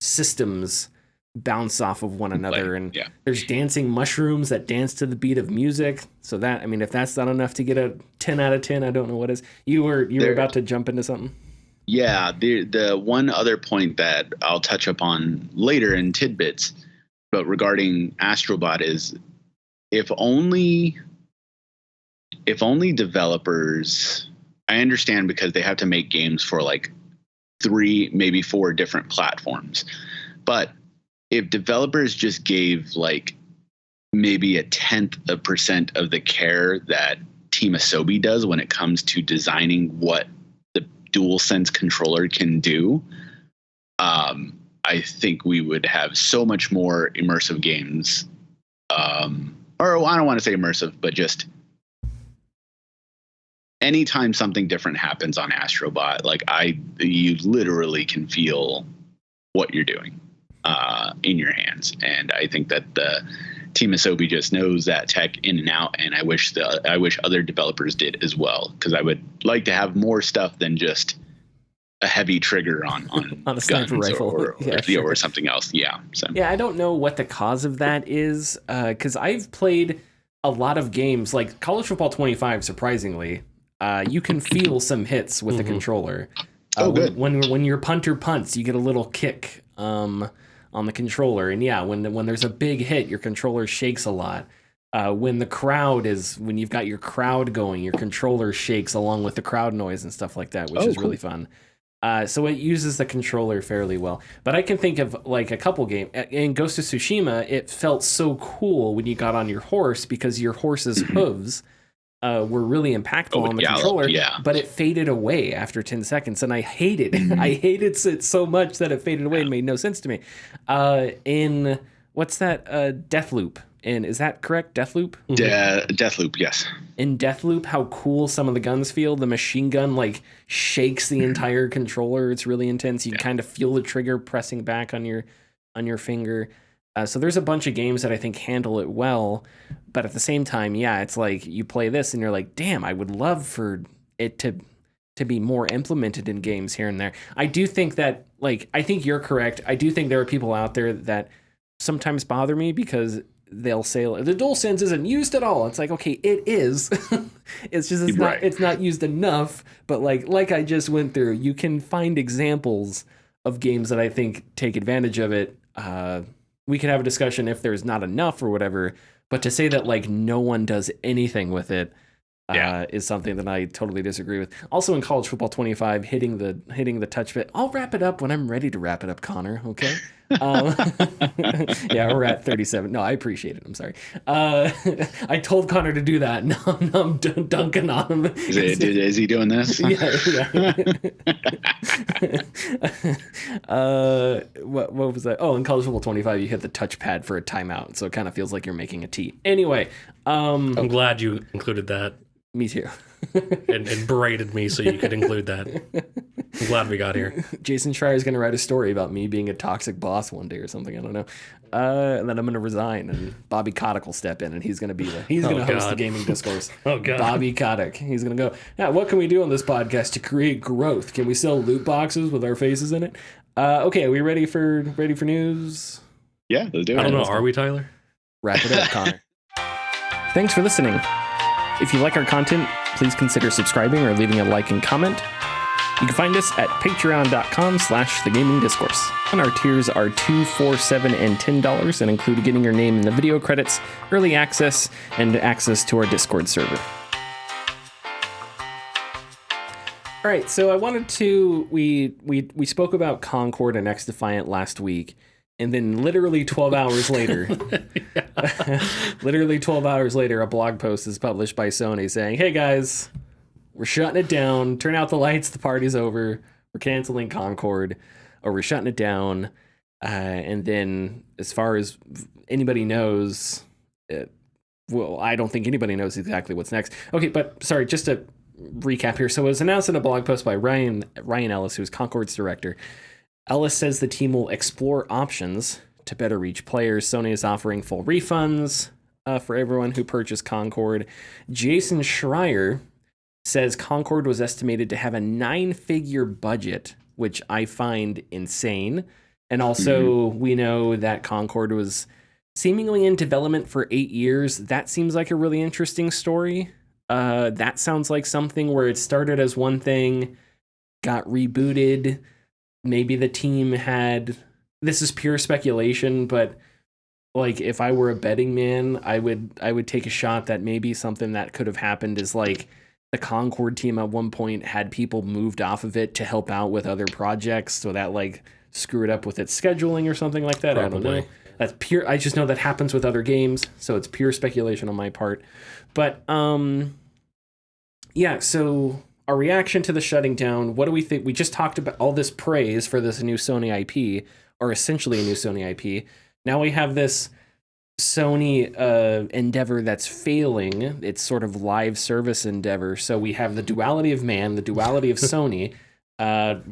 S1: systems bounce off of one another, and there's dancing mushrooms that dance to the beat of music. So that, I mean, if that's not enough to get a 10 out of 10, I don't know what is. You were about to jump into something.
S2: Yeah, the one other point that I'll touch upon later in tidbits, but regarding Astrobot is if only developers, I understand because they have to make games for like 3, maybe 4 different platforms, but if developers just gave like maybe 0.1% of the care that Team Asobi does when it comes to designing what the DualSense controller can do, I think we would have so much more immersive games. Or I don't want to say immersive, but just anytime something different happens on Astrobot, like you literally can feel what you're doing in your hands. And I think that the Team Asobi just knows that tech in and out, and I wish other developers did as well, because I would like to have more stuff than just a heavy trigger on
S1: on a sniper rifle
S2: or something else. Yeah. So
S1: I don't know what the cause of that is, because I've played a lot of games like College Football 25. Surprisingly, you can feel some hits with the controller.
S2: Good.
S1: When your punter punts, you get a little kick on the controller, and when there's a big hit, your controller shakes a lot. When you've got your crowd going, your controller shakes along with the crowd noise and stuff like that, which is really fun. So it uses the controller fairly well. But I can think of like a couple games. In Ghost of Tsushima, it felt so cool when you got on your horse because your horse's hooves were really impactful on the controller. Yeah. But it faded away after 10 seconds, and I hated it. I hated it so much that it faded away and made no sense to me. In what's that? Deathloop. And is that correct? Deathloop?
S2: Deathloop, yes.
S1: In Deathloop, how cool some of the guns feel. The machine gun like shakes the entire controller. It's really intense. You kind of feel the trigger pressing back on your finger. So there's a bunch of games that I think handle it well, but at the same time, it's like you play this and you're like, damn, I would love for it to be more implemented in games here and there. I do think that, like, I think you're correct. I do think there are people out there that sometimes bother me because they'll say the DualSense isn't used at all. It's like, okay, it is. It's just it's not used enough. But like I just went through, you can find examples of games that I think take advantage of it. We could have a discussion if there's not enough or whatever. But to say that like no one does anything with it is something that I totally disagree with. Also in College Football 25, hitting the touch bit. I'll wrap it up when I'm ready to wrap it up, Connor. Okay. We're at 37. No, I appreciate it. I'm sorry. I told Connor to do that. Now I'm dunking on him.
S2: Is he doing this?
S1: What was that? Oh, in College Football 25, you hit the touchpad for a timeout, so it kind of feels like you're making a tee. Anyway,
S3: I'm glad you included that.
S1: Me too.
S3: and berated me so you could include that. I'm glad we got here.
S1: Jason Schreier's going to write a story about me being a toxic boss one day or something. I don't know. And then I'm going to resign, and Bobby Kotick will step in, and he's going to host the gaming discourse.
S3: Oh God,
S1: Bobby Kotick. He's going to go, what can we do on this podcast to create growth? Can we sell loot boxes with our faces in it? Okay, are we ready for news?
S2: Yeah, let's do it.
S3: I don't know. Are we, Tyler?
S1: Wrap it up, Connor. Thanks for listening. If you like our content, please consider subscribing or leaving a like and comment. You can find us at patreon.com/thegamingdiscourse. And our tiers are $2, $4, $7, and $10 and include getting your name in the video credits, early access, and access to our Discord server. All right, so I wanted to, we spoke about Concord and X Defiant last week. And then literally 12 hours later, a blog post is published by Sony saying, hey guys, we're shutting it down. Turn out the lights. The party's over. We're canceling Concord, or we're shutting it down. And then as far as anybody knows, I don't think anybody knows exactly what's next. Okay, but sorry, just to recap here. So it was announced in a blog post by Ryan Ellis, who's Concord's director. Ellis says the team will explore options to better reach players. Sony is offering full refunds for everyone who purchased Concord. Jason Schreier says Concord was estimated to have a 9-figure budget, which I find insane. And also, we know that Concord was seemingly in development for 8 years. That seems like a really interesting story. That sounds like something where it started as one thing, got rebooted. Maybe the team had... This is pure speculation, but like if I were a betting man, I would take a shot that maybe something that could have happened is like the Concord team at one point had people moved off of it to help out with other projects, so that like screwed up with its scheduling or something like that.
S3: Probably.
S1: I don't know. That's pure. I just know that happens with other games, so it's pure speculation on my part. But yeah. So our reaction to the shutting down. What do we think? We just talked about all this praise for this new Sony IP, or essentially a new Sony IP. Now we have this Sony endeavor that's failing. It's sort of live service endeavor. So we have the duality of man, the duality of Sony.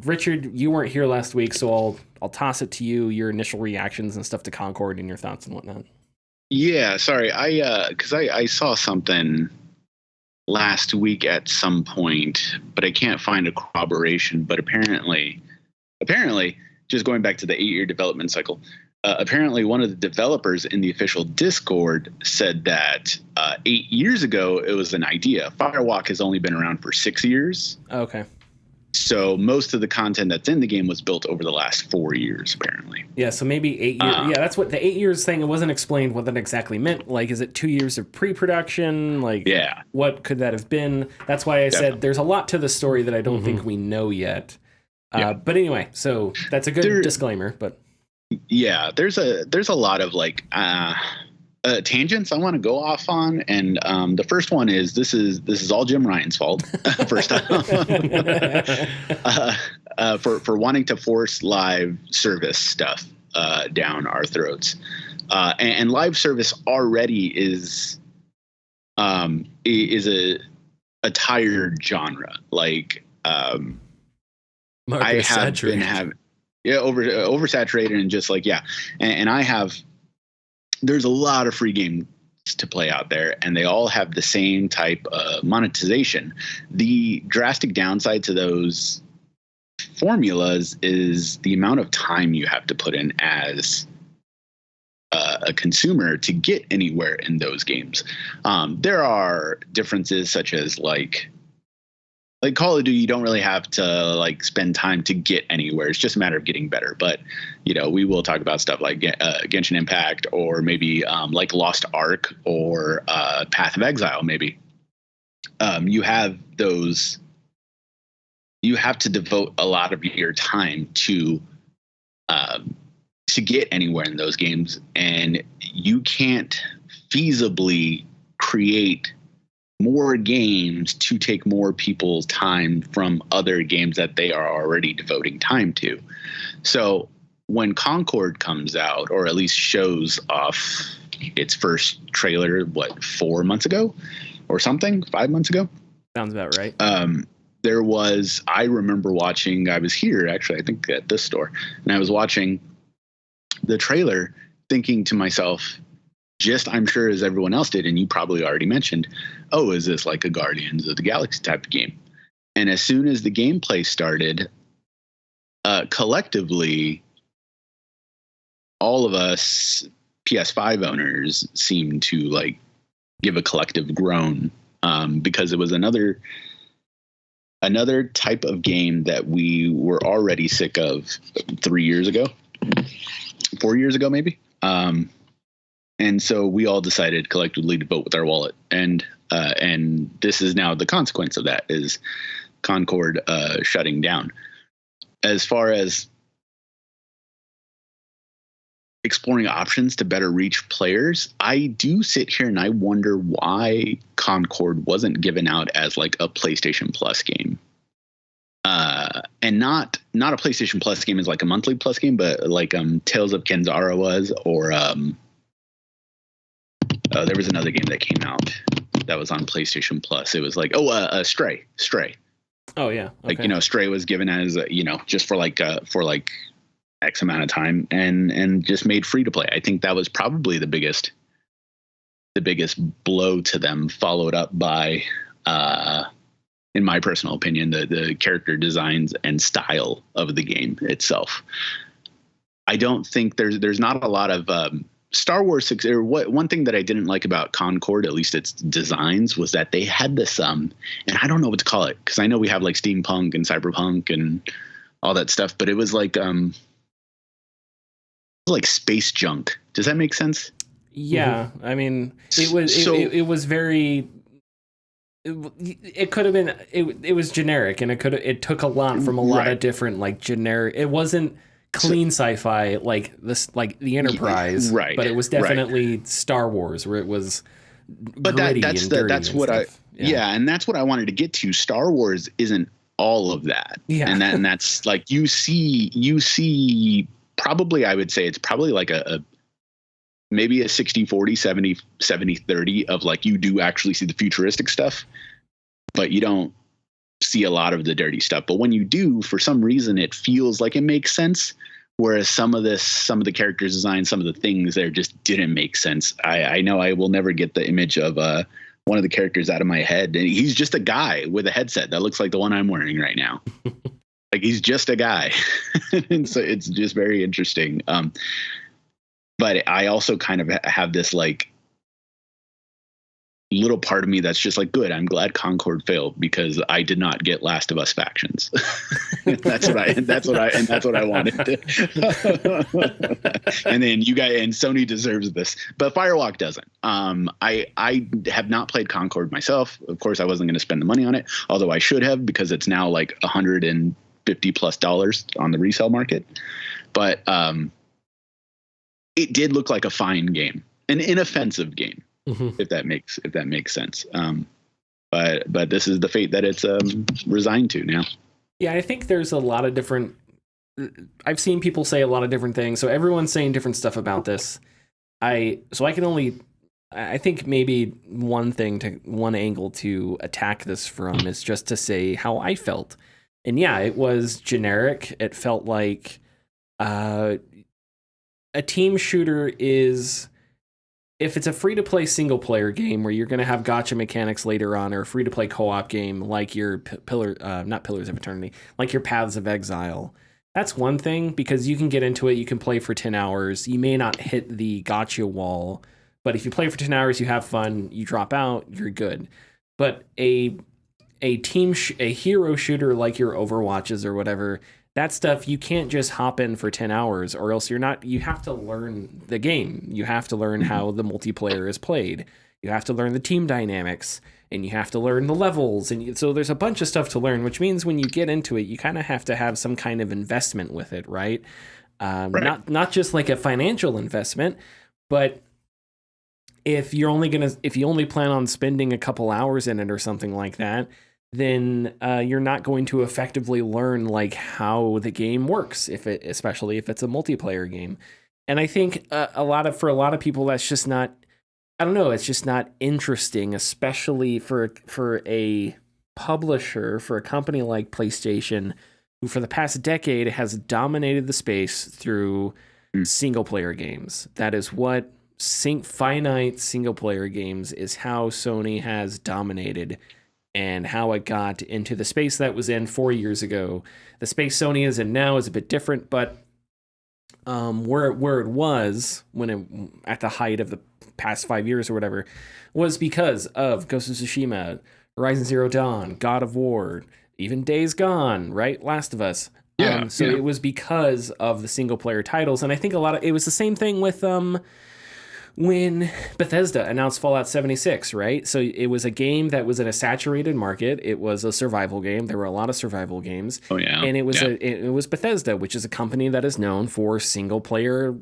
S1: Richard, you weren't here last week, so I'll toss it to you, your initial reactions and stuff to Concord and your thoughts and whatnot.
S2: Yeah, sorry. Because I saw something last week at some point, but I can't find a corroboration. But apparently, just going back to the 8-year development cycle, apparently one of the developers in the official Discord said that 8 years ago it was an idea. Firewalk has only been around for 6 years.
S1: Okay.
S2: So most of the content that's in the game was built over the last 4 years, apparently.
S1: Yeah, so maybe 8 years. Yeah, that's what the 8 years thing, it wasn't explained what that exactly meant. Like, is it 2 years of pre-production? Like,
S2: yeah.
S1: What could that have been? That's why I said there's a lot to the story that I don't think we know yet. But anyway, so that's a good disclaimer. But
S2: yeah, there's a lot of like tangents I want to go off on, and the first one is this is all Jim Ryan's fault. First off, for wanting to force live service stuff down our throats, and live service already is a tired genre. Like I have been having oversaturated and just like and I have. There's a lot of free games to play out there, and they all have the same type of monetization. The drastic downside to those formulas is the amount of time you have to put in as a consumer to get anywhere in those games. There are differences such as like Call of Duty, you don't really have to like spend time to get anywhere. It's just a matter of getting better. But, we will talk about stuff like Genshin Impact, or maybe like Lost Ark, or Path of Exile, maybe. You have to devote a lot of your time to get anywhere in those games. And you can't feasibly create more games to take more people's time from other games that they are already devoting time to. So when Concord comes out, or at least shows off its first trailer, 4 months ago or something, 5 months ago?
S1: Sounds about right.
S2: I remember watching, I was here actually, I think at this store, and I was watching the trailer thinking to myself, I'm sure as everyone else did, and you probably already mentioned, is this like a Guardians of the Galaxy type of game? And as soon as the gameplay started, collectively, all of us PS5 owners seemed to like give a collective groan, because it was another type of game that we were already sick of 3 years ago, 4 years ago, maybe. And so we all decided collectively to vote with our wallet, and this is now the consequence of that, is Concord shutting down. As far as exploring options to better reach players, I do sit here and I wonder why Concord wasn't given out as like a PlayStation Plus game, and not a PlayStation Plus game as like a monthly Plus game, but like Tales of Kenzara was, or there was another game that came out that was on PlayStation Plus. It was like, Stray.
S1: Oh yeah. Okay.
S2: Like, Stray was given as, just for X amount of time and just made free to play. I think that was probably the biggest blow to them, followed up by in my personal opinion, the character designs and style of the game itself. I don't think there's not a lot of Star Wars 6, or one thing that I didn't like about Concord, at least its designs, was that they had this and I don't know what to call it, because I know we have like steampunk and cyberpunk and all that stuff, but it was like space junk. Does that make sense?
S1: Yeah, I mean, it was very. It could have been. It was generic, and it took a lot from a lot of different like generic. It wasn't clean sci-fi like the Enterprise,
S2: right?
S1: But it was definitely Star Wars, where it was.
S2: But that's what I and that's what I wanted to get to. Star Wars isn't all of that, and that's like you see probably, I would say it's probably like maybe a 60-40, 70-30 of like, you do actually see the futuristic stuff, but you don't see a lot of the dirty stuff. But when you do, for some reason, it feels like it makes sense. Whereas some of the characters design, some of the things there just didn't make sense. I know I will never get the image of one of the characters out of my head. And he's just a guy with a headset that looks like the one I'm wearing right now. Like, he's just a guy. And so it's just very interesting. But I also kind of have this like little part of me that's just like, good, I'm glad Concord failed, because I did not get Last of Us factions. that's what I wanted. And then you guys, and Sony deserves this, but Firewalk doesn't. I have not played Concord myself. Of course, I wasn't going to spend the money on it, although I should have, because it's now like $150+ on the resale market. But it did look like a fine game, an inoffensive game, if that makes sense. But this is the fate that it's resigned to now.
S1: Yeah, I think there's a lot of different. I've seen people say a lot of different things, so everyone's saying different stuff about this. I think maybe one angle to attack this from is just to say how I felt. And yeah, it was generic. It felt like a team shooter is, if it's a free-to-play single-player game where you're going to have gacha mechanics later on, or a free-to-play co-op game like your not Pillars of Eternity, like your Paths of Exile, that's one thing, because you can get into it, you can play for 10 hours, you may not hit the gacha wall, but if you play for 10 hours, you have fun, you drop out, you're good. But a hero shooter like your Overwatches or whatever, that stuff, you can't just hop in for 10 hours, or else you have to learn the game. You have to learn how the multiplayer is played. You have to learn the team dynamics, and you have to learn the levels. And so there's a bunch of stuff to learn, which means when you get into it, you kind of have to have some kind of investment with it, right? Right. Not just like a financial investment, but if you only plan on spending a couple hours in it or something like that, then you're not going to effectively learn like how the game works, especially if it's a multiplayer game. And I think for a lot of people, that's just not, I don't know, it's just not interesting, especially for a publisher, for a company like PlayStation, who for the past decade has dominated the space through single player games. That is what finite single player games is, how Sony has dominated and how it got into the space that was in 4 years ago. The space Sony is in now is a bit different, but where it was at the height of the past 5 years or whatever, was because of Ghost of Tsushima, Horizon Zero Dawn, God of War, even Days Gone, right? Last of Us. It was because of the single player titles. And I think it was the same thing with when Bethesda announced Fallout 76, right? So it was a game that was in a saturated market. It was a survival game. There were a lot of survival games.
S2: Oh yeah.
S1: And it was Bethesda, which is a company that is known for single player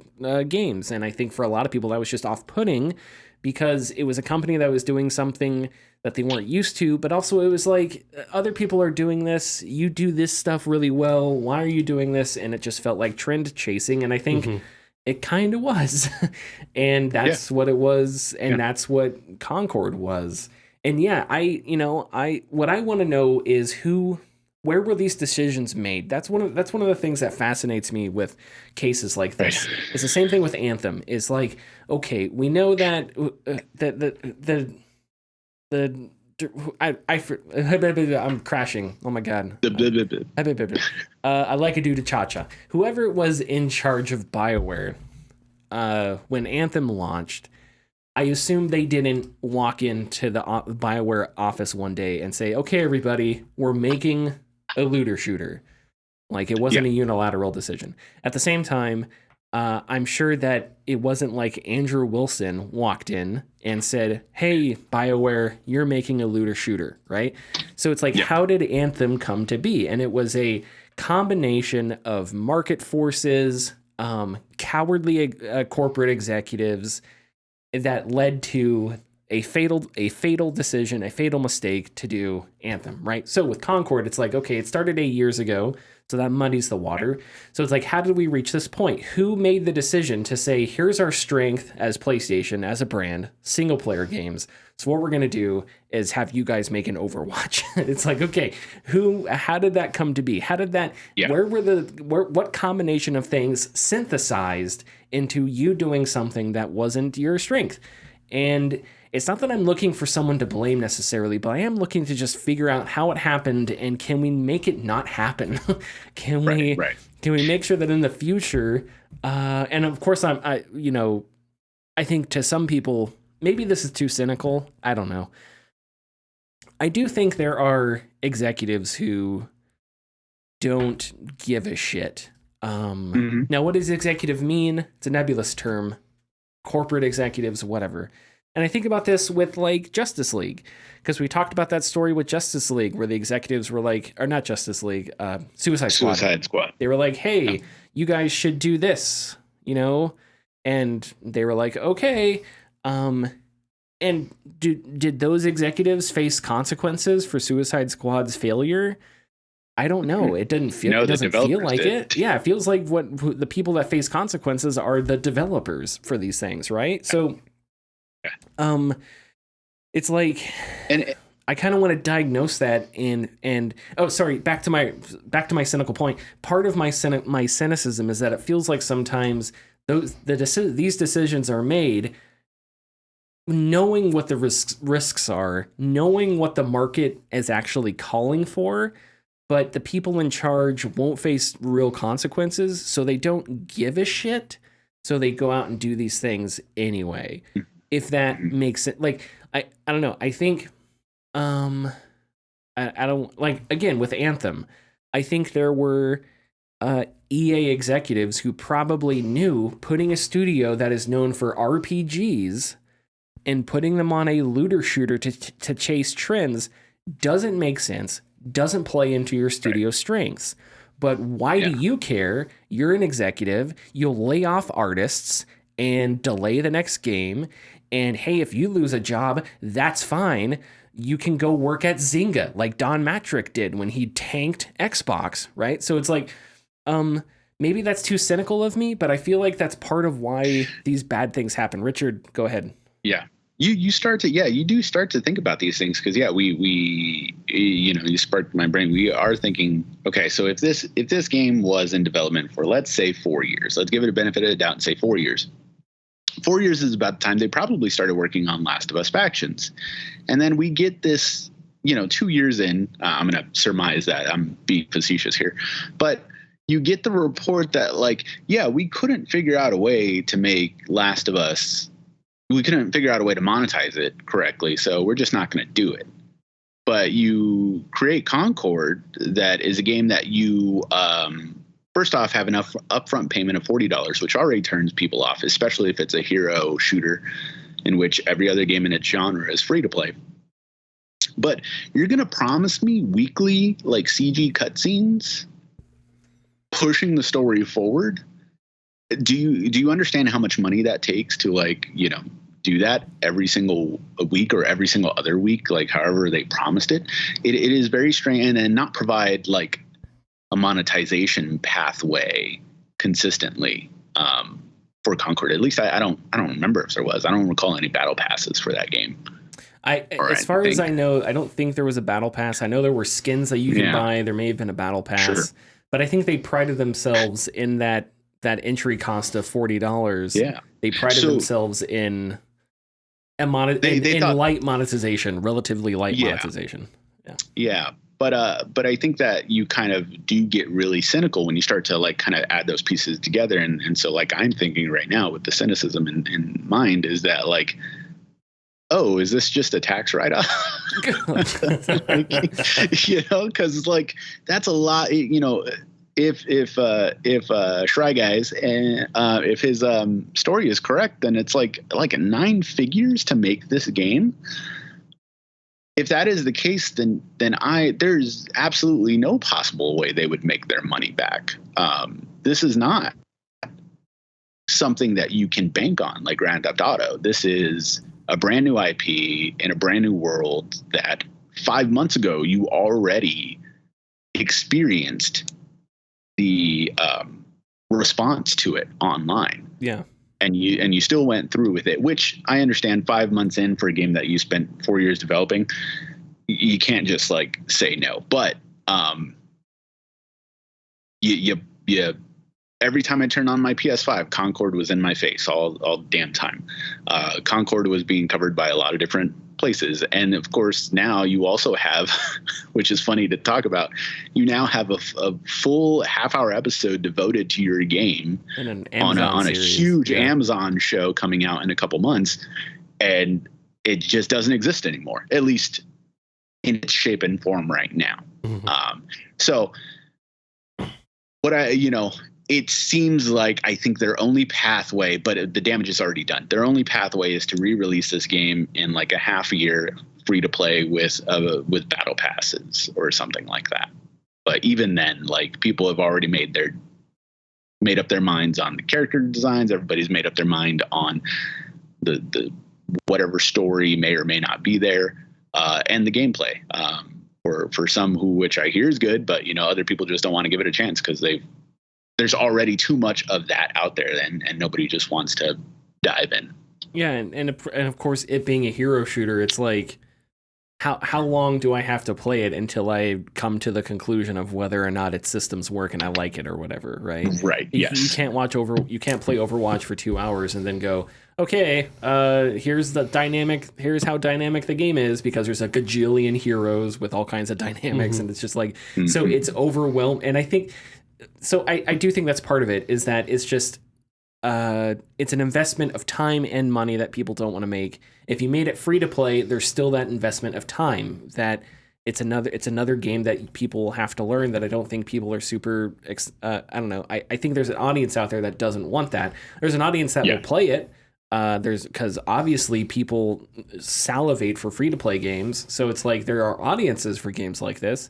S1: games. And I think for a lot of people that was just off-putting, because it was a company that was doing something that they weren't used to, but also it was like, other people are doing this. You do this stuff really well. Why are you doing this? And it just felt like trend chasing. And I think it kind of was. And that's what it was. And that's what Concord was. And yeah, what I want to know is where were these decisions made? That's one of the things that fascinates me with cases like this. Right. It's the same thing with Anthem. It's like, okay, we know that the I'm crashing. Oh my god. I like a dude cha-cha. Whoever was in charge of BioWare when Anthem launched, I assume they didn't walk into the BioWare office one day and say, "Okay, everybody, we're making a looter shooter." Like, it wasn't a unilateral decision. At the same time, I'm sure that it wasn't like Andrew Wilson walked in and said, "Hey, BioWare, you're making a looter shooter," right? So it's like, how did Anthem come to be? And it was a combination of market forces, cowardly corporate executives that led to a fatal decision, a fatal mistake to do Anthem, right? So with Concord, it's like, okay, it started 8 years ago, so that muddies the water. So it's like, how did we reach this point? Who made the decision to say, here's our strength as PlayStation, as a brand, single player games. So what we're going to do is have you guys make an Overwatch. It's like, okay, how did that come to be? How did that, what combination of things synthesized into you doing something that wasn't your strength? And it's not that I'm looking for someone to blame necessarily, but I am looking to just figure out how it happened and can we make it not happen? Can we make sure that in the future, and of course I think to some people, maybe this is too cynical. I don't know. I do think there are executives who don't give a shit. Now, what does executive mean? It's a nebulous term. Corporate executives, whatever. And I think about this with like Justice League, because we talked about that story with Justice League where the executives were like, or not Justice League, Suicide Squad. They were like, hey, you guys should do this, and they were like, okay. And did those executives face consequences for Suicide Squad's failure? I don't know. It doesn't feel like it. Yeah, it feels like the people that face consequences are the developers for these things, right? So it's like, and I kind of want to diagnose that back to my cynical point. Part of my cynicism is that it feels like sometimes these decisions are made knowing what the risks are, knowing what the market is actually calling for, but the people in charge won't face real consequences, so they don't give a shit. So they go out and do these things anyway. If that makes it, like, I don't know. I think, I don't, like, again, with Anthem, I think there were EA executives who probably knew putting a studio that is known for RPGs and putting them on a looter shooter to chase trends doesn't make sense, doesn't play into your studio strengths. But why do you care? You're an executive. You'll lay off artists and delay the next game. And hey, if you lose a job, that's fine. You can go work at Zynga like Don Matrick did when he tanked Xbox, right? So it's like, maybe that's too cynical of me, but I feel like that's part of why these bad things happen. Richard, go ahead.
S2: Yeah. You do start to think about these things because we you sparked my brain. We are thinking, okay, so if this game was in development for, let's say, 4 years, let's give it a benefit of the doubt and say 4 years. 4 years is about the time they probably started working on Last of Us Factions. And then we get this, 2 years in, I'm going to surmise that, I'm being facetious here, but you get the report that we couldn't figure out a way to make Last of Us, we couldn't figure out a way to monetize it correctly, so we're just not going to do it. But you create Concord, that is a game that you, first off, have enough upfront payment of $40, which already turns people off, especially if it's a hero shooter in which every other game in its genre is free to play. But you're going to promise me weekly CG cutscenes pushing the story forward? Do you understand how much money that takes to do that every single week or every single other week, however they promised it? It is very strange, and then not provide a monetization pathway consistently for Concord. At least I don't remember if there was. I don't recall any battle passes for that game.
S1: As far as I know, I don't think there was a battle pass. I know there were skins that you can buy. There may have been a battle pass, sure. But I think they prided themselves in that entry cost of $40.
S2: Yeah,
S1: they prided themselves in And
S2: they thought,
S1: light monetization, relatively light
S2: Yeah.
S1: monetization.
S2: Yeah. But I think that you kind of do get really cynical when you start to like kind of add those pieces together. And so like I'm thinking right now with the cynicism in mind is that like, oh, is this just a tax write-off? Like, you know, because like that's a lot. You know, if Shy Guys and if his story is correct, then it's like 9 figures to make this game. If that is the case, then there's absolutely no possible way they would make their money back. This is not something that you can bank on like Grand Theft Auto. This is a brand new IP in a brand new world that 5 months ago you already experienced the response to it online.
S1: Yeah.
S2: And you still went through with it, which I understand 5 months in for a game that you spent 4 years developing, you can't just like say no. But you every time I turned on my PS5, Concord was in my face all damn time. Concord was being covered by a lot of different places. And of course, now you also have, which is funny to talk about, you now have a full half-hour episode devoted to your game on a huge Amazon show coming out in a couple months. And it just doesn't exist anymore, at least in its shape and form right now. Mm-hmm. So what it seems like I think their only pathway, but the damage is already done. Their only pathway is to re-release this game in like a half a year, free to play with battle passes or something like that. But even then, like people have already made up their minds on the character designs. Everybody's made up their mind on the whatever story may or may not be there, and the gameplay. For some which I hear is good, but other people just don't want to give it a chance because there's already too much of that out there, and nobody just wants to dive in.
S1: Yeah, and of course, it being a hero shooter, it's like, how long do I have to play it until I come to the conclusion of whether or not its systems work and I like it or whatever, right?
S2: Right. Yes.
S1: You can't play Overwatch for 2 hours and then go, okay, here's how dynamic the game is, because there's a gajillion heroes with all kinds of dynamics, and it's just like, so it's overwhelmed. And I think. So I do think that's part of it, is that it's just it's an investment of time and money that people don't want to make. If you made it free to play, there's still that investment of time that it's another game that people have to learn, that I don't think people are super I don't know. I think there's an audience out there that doesn't want that. There's an audience that will play it. Because obviously people salivate for free to play games. So it's like there are audiences for games like this.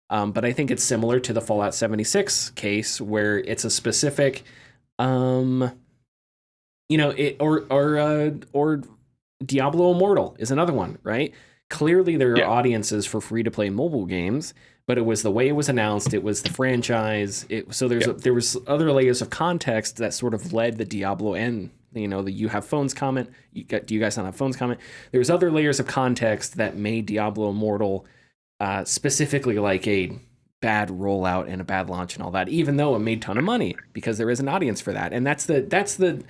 S1: But I think it's similar to the Fallout 76 case, where it's a specific, or Diablo Immortal is another one, right? Clearly, there are audiences for free-to-play mobile games, but it was the way it was announced. It was the franchise. There was other layers of context that sort of led the Diablo and the you have phones comment. Do you guys not have phones comment? There's other layers of context that made Diablo Immortal. Specifically like a bad rollout and a bad launch and all that, even though it made a ton of money, because there is an audience for that. And that's the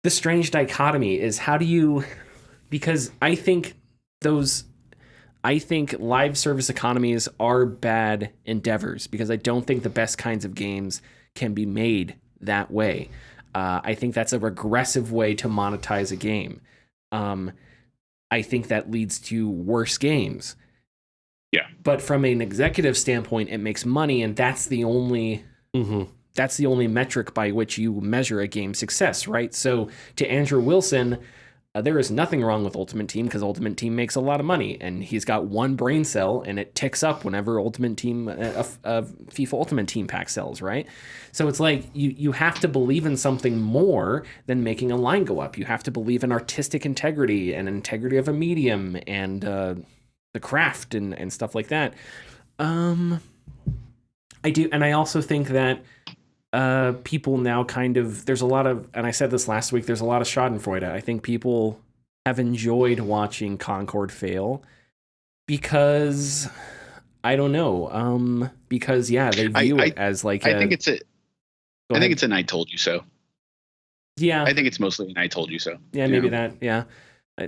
S1: strange dichotomy, is how do you, because I think live service economies are bad endeavors, because I don't think the best kinds of games can be made that way. I think that's a regressive way to monetize a game. I think that leads to worse games.
S2: Yeah.
S1: But from an executive standpoint, it makes money, and that's the only metric by which you measure a game's success, right? So to Andrew Wilson, there is nothing wrong with Ultimate Team, because Ultimate Team makes a lot of money, and he's got one brain cell, and it ticks up whenever Ultimate Team, FIFA Ultimate Team pack sells, right? So it's like you have to believe in something more than making a line go up. You have to believe in artistic integrity and integrity of a medium and the craft and stuff like that. I do, and I also think that people now there's a lot of, and I said this last week, there's a lot of schadenfreude. I think people have enjoyed watching Concord fail because, I don't know, because they view it as like
S2: I think it's an I told you so.
S1: Yeah.
S2: I think it's mostly an I told you so.
S1: Yeah, maybe that, yeah.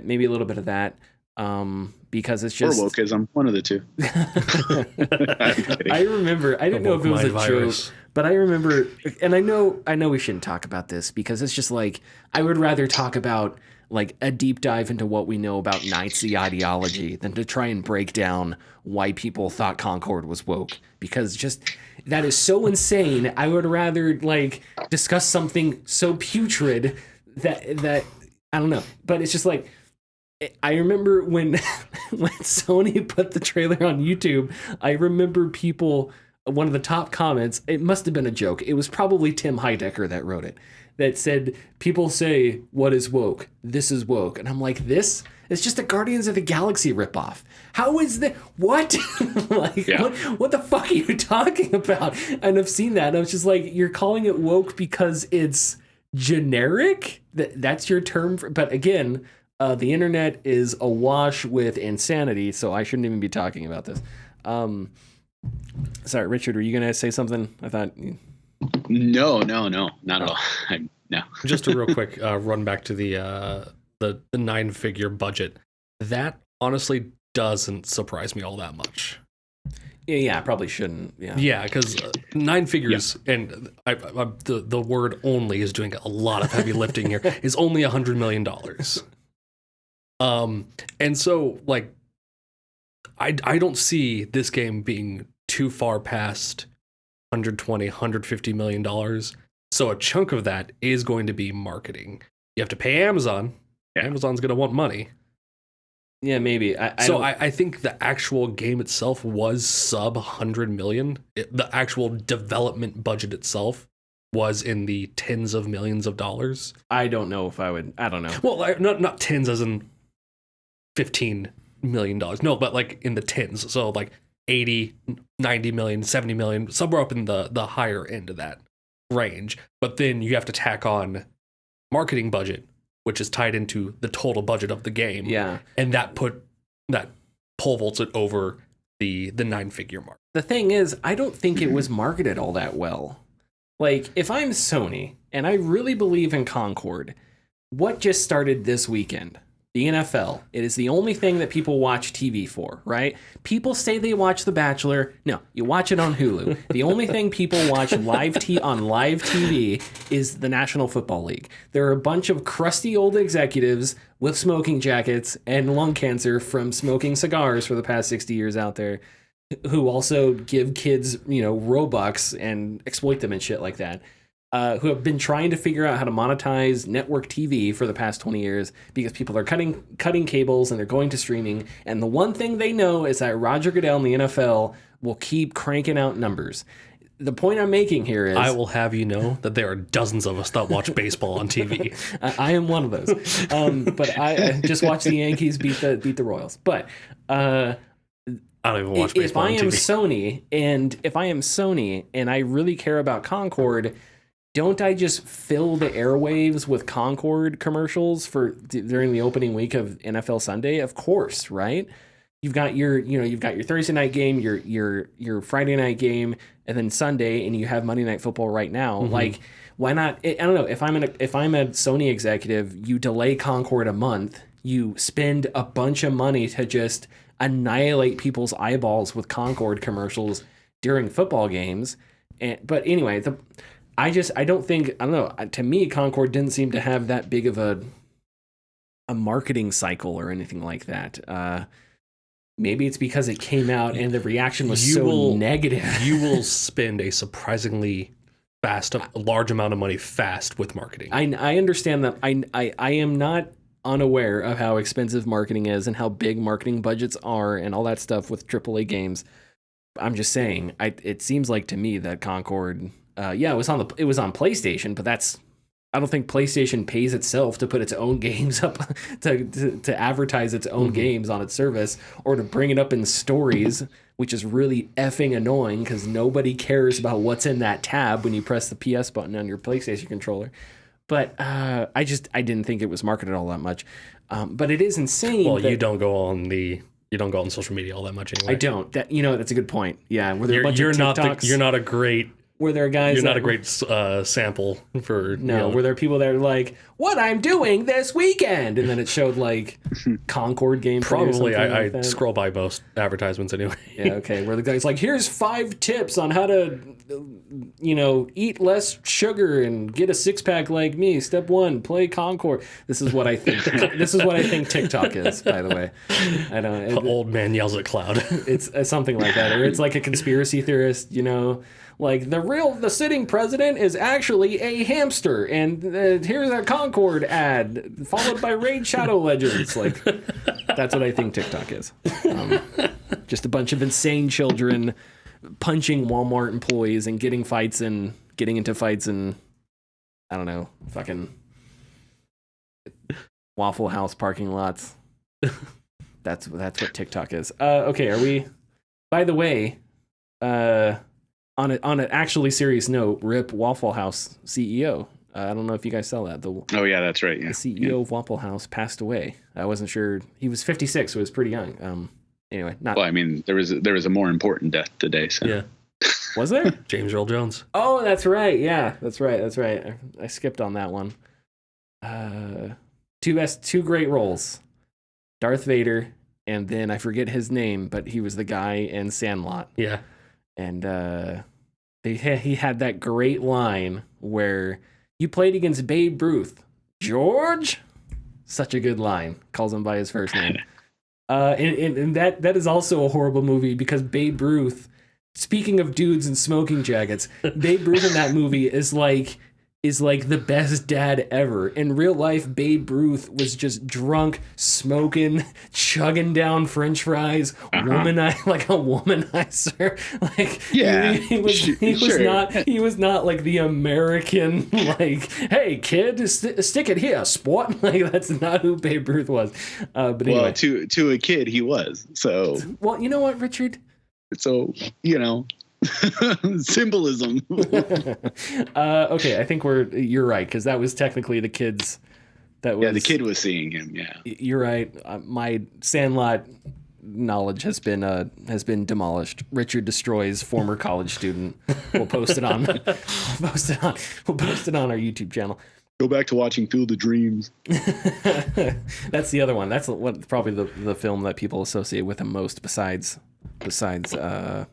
S1: maybe a little bit of that. Because it's just
S2: or wokeism, one of the two.
S1: I remember, I didn't know if it was a joke, but I remember, and I know we shouldn't talk about this because it's just like, I would rather talk about like a deep dive into what we know about Nazi ideology than to try and break down why people thought Concord was woke, because just that is so insane. I would rather like discuss something so putrid that I don't know, but it's just like, I remember when Sony put the trailer on YouTube, I remember people, one of the top comments, it must have been a joke. It was probably Tim Heidecker that wrote it, that said, people say, what is woke? This is woke. And I'm like, this? It's just a Guardians of the Galaxy ripoff. How is that? What? Like, yeah. What the fuck are you talking about? And I've seen that. And I was just like, you're calling it woke because it's generic? That's your term for, but again, the internet is awash with insanity, so I shouldn't even be talking about this. Sorry, Richard, were you going to say something? I thought...
S2: No, not at all. No.
S3: Just a real quick run back to the 9-figure budget. That honestly doesn't surprise me all that much.
S1: Yeah, I probably shouldn't.
S3: Yeah, because 9 figures, and the word only is doing a lot of heavy lifting here, is only $100 million. And so, like, I don't see this game being too far past $120-150 million. So a chunk of that is going to be marketing. You have to pay Amazon. Yeah. Amazon's going to want money.
S1: Yeah, maybe.
S3: I think the actual game itself was sub 100 million. The actual development budget itself was in the tens of millions of dollars.
S1: I don't know if I would. I don't know.
S3: Well, not tens as in $15 million. No, but like in the tens. So like 80, 90 million, 70 million, somewhere up in the higher end of that range. But then you have to tack on marketing budget, which is tied into the total budget of the game.
S1: Yeah.
S3: And that pole vaults it over the 9-figure mark.
S1: The thing is, I don't think it was marketed all that well. Like, if I'm Sony and I really believe in Concord, what just started this weekend? The NFL. It is the only thing that people watch TV for, right? People say they watch The Bachelor. No, you watch it on Hulu. The only thing people watch on live TV is the National Football League. There are a bunch of crusty old executives with smoking jackets and lung cancer from smoking cigars for the past 60 years out there who also give kids, Robux and exploit them and shit like that. Who have been trying to figure out how to monetize network TV for the past 20 years because people are cutting cables and they're going to streaming. And the one thing they know is that Roger Goodell and the NFL will keep cranking out numbers. The point I'm making here is...
S3: I will have you know that there are dozens of us that watch baseball on TV.
S1: I am one of those. But I just watch the Yankees beat the Royals. But... I
S3: don't even watch baseball on TV.
S1: If I am Sony and I really care about Concord... Don't I just fill the airwaves with Concord commercials during the opening week of NFL Sunday? Of course, right? You've got your Thursday night game, your Friday night game, and then Sunday, and you have Monday Night Football right now. Mm-hmm. Like, why not? I don't know. If I'm a Sony executive, you delay Concord a month, you spend a bunch of money to just annihilate people's eyeballs with Concord commercials during football games. But anyway, I don't know. To me, Concord didn't seem to have that big of a marketing cycle or anything like that. Maybe it's because it came out and the reaction was negative.
S3: You will spend a surprisingly large amount of money fast with marketing.
S1: I understand that. I am not unaware of how expensive marketing is and how big marketing budgets are and all that stuff with AAA games. I'm just saying, it seems like to me that Concord... it was on PlayStation, but I don't think PlayStation pays itself to put its own games up to advertise its own games on its service or to bring it up in stories, which is really effing annoying because nobody cares about what's in that tab when you press the PS button on your PlayStation controller. But I didn't think it was marketed all that much. But it is insane.
S3: Well, you don't go on social media all that much anyway.
S1: I don't. That's a good point. Yeah, where there are a bunch of
S3: TikToks. You're not a great
S1: where there are guys.
S3: You're not a great sample for
S1: where there are people that are like, what I'm doing this weekend, and then it showed like Concord gameplay.
S3: Probably, I
S1: like
S3: scroll by most advertisements anyway.
S1: Yeah, okay. Where the guy's like, here's 5 tips on how to, eat less sugar and get a 6-pack like me. Step 1, play Concord. This is what I think. This is what I think TikTok is, by the way. I don't.
S3: Old man yells at cloud.
S1: It's something like that, or it's like a conspiracy theorist, like the sitting president is actually a hamster, and here's a Concord ad followed by Raid Shadow Legends. Like, that's what I think TikTok is. Just a bunch of insane children punching Walmart employees and getting into fights in, I don't know, fucking Waffle House parking lots. That's what TikTok is. Okay, are we? By the way, on an actually serious note, rip Waffle House CEO. I don't know if you guys saw that.
S2: Oh yeah, that's right. Yeah.
S1: The CEO of Waffle House passed away. I wasn't sure. He was 56, so he was pretty young. Anyway, not.
S2: Well, I mean, there was a more important death today. So.
S3: Yeah.
S1: Was there?
S3: James Earl Jones.
S1: Oh, that's right. Yeah, that's right. I skipped on that one. Two great roles, Darth Vader, and then I forget his name, but he was the guy in Sandlot.
S3: Yeah.
S1: And he had that great line where you played against Babe Ruth. George? Such a good line. Calls him by his first name. And that is also a horrible movie because Babe Ruth, speaking of dudes in smoking jackets, Babe Ruth in that movie is like the best dad ever. In real life, Babe Ruth was just drunk, smoking, chugging down French fries, like a womanizer. Like,
S2: yeah,
S1: he was not like the American, like, hey kid, stick it here, sport. Like, that's not who Babe Ruth was. But anyway,
S2: well, to a kid, he was. So,
S1: well, you know what, Richard?
S2: So, symbolism.
S1: Okay, I think you're right, because that was technically the kids.
S2: The kid was seeing him. Yeah,
S1: you're right. My Sandlot knowledge has been demolished. Richard destroys former college student. We'll post it on. We'll post it on our YouTube channel.
S2: Go back to watching Field of Dreams.
S1: That's the other one. That's probably the film that people associate with him most, besides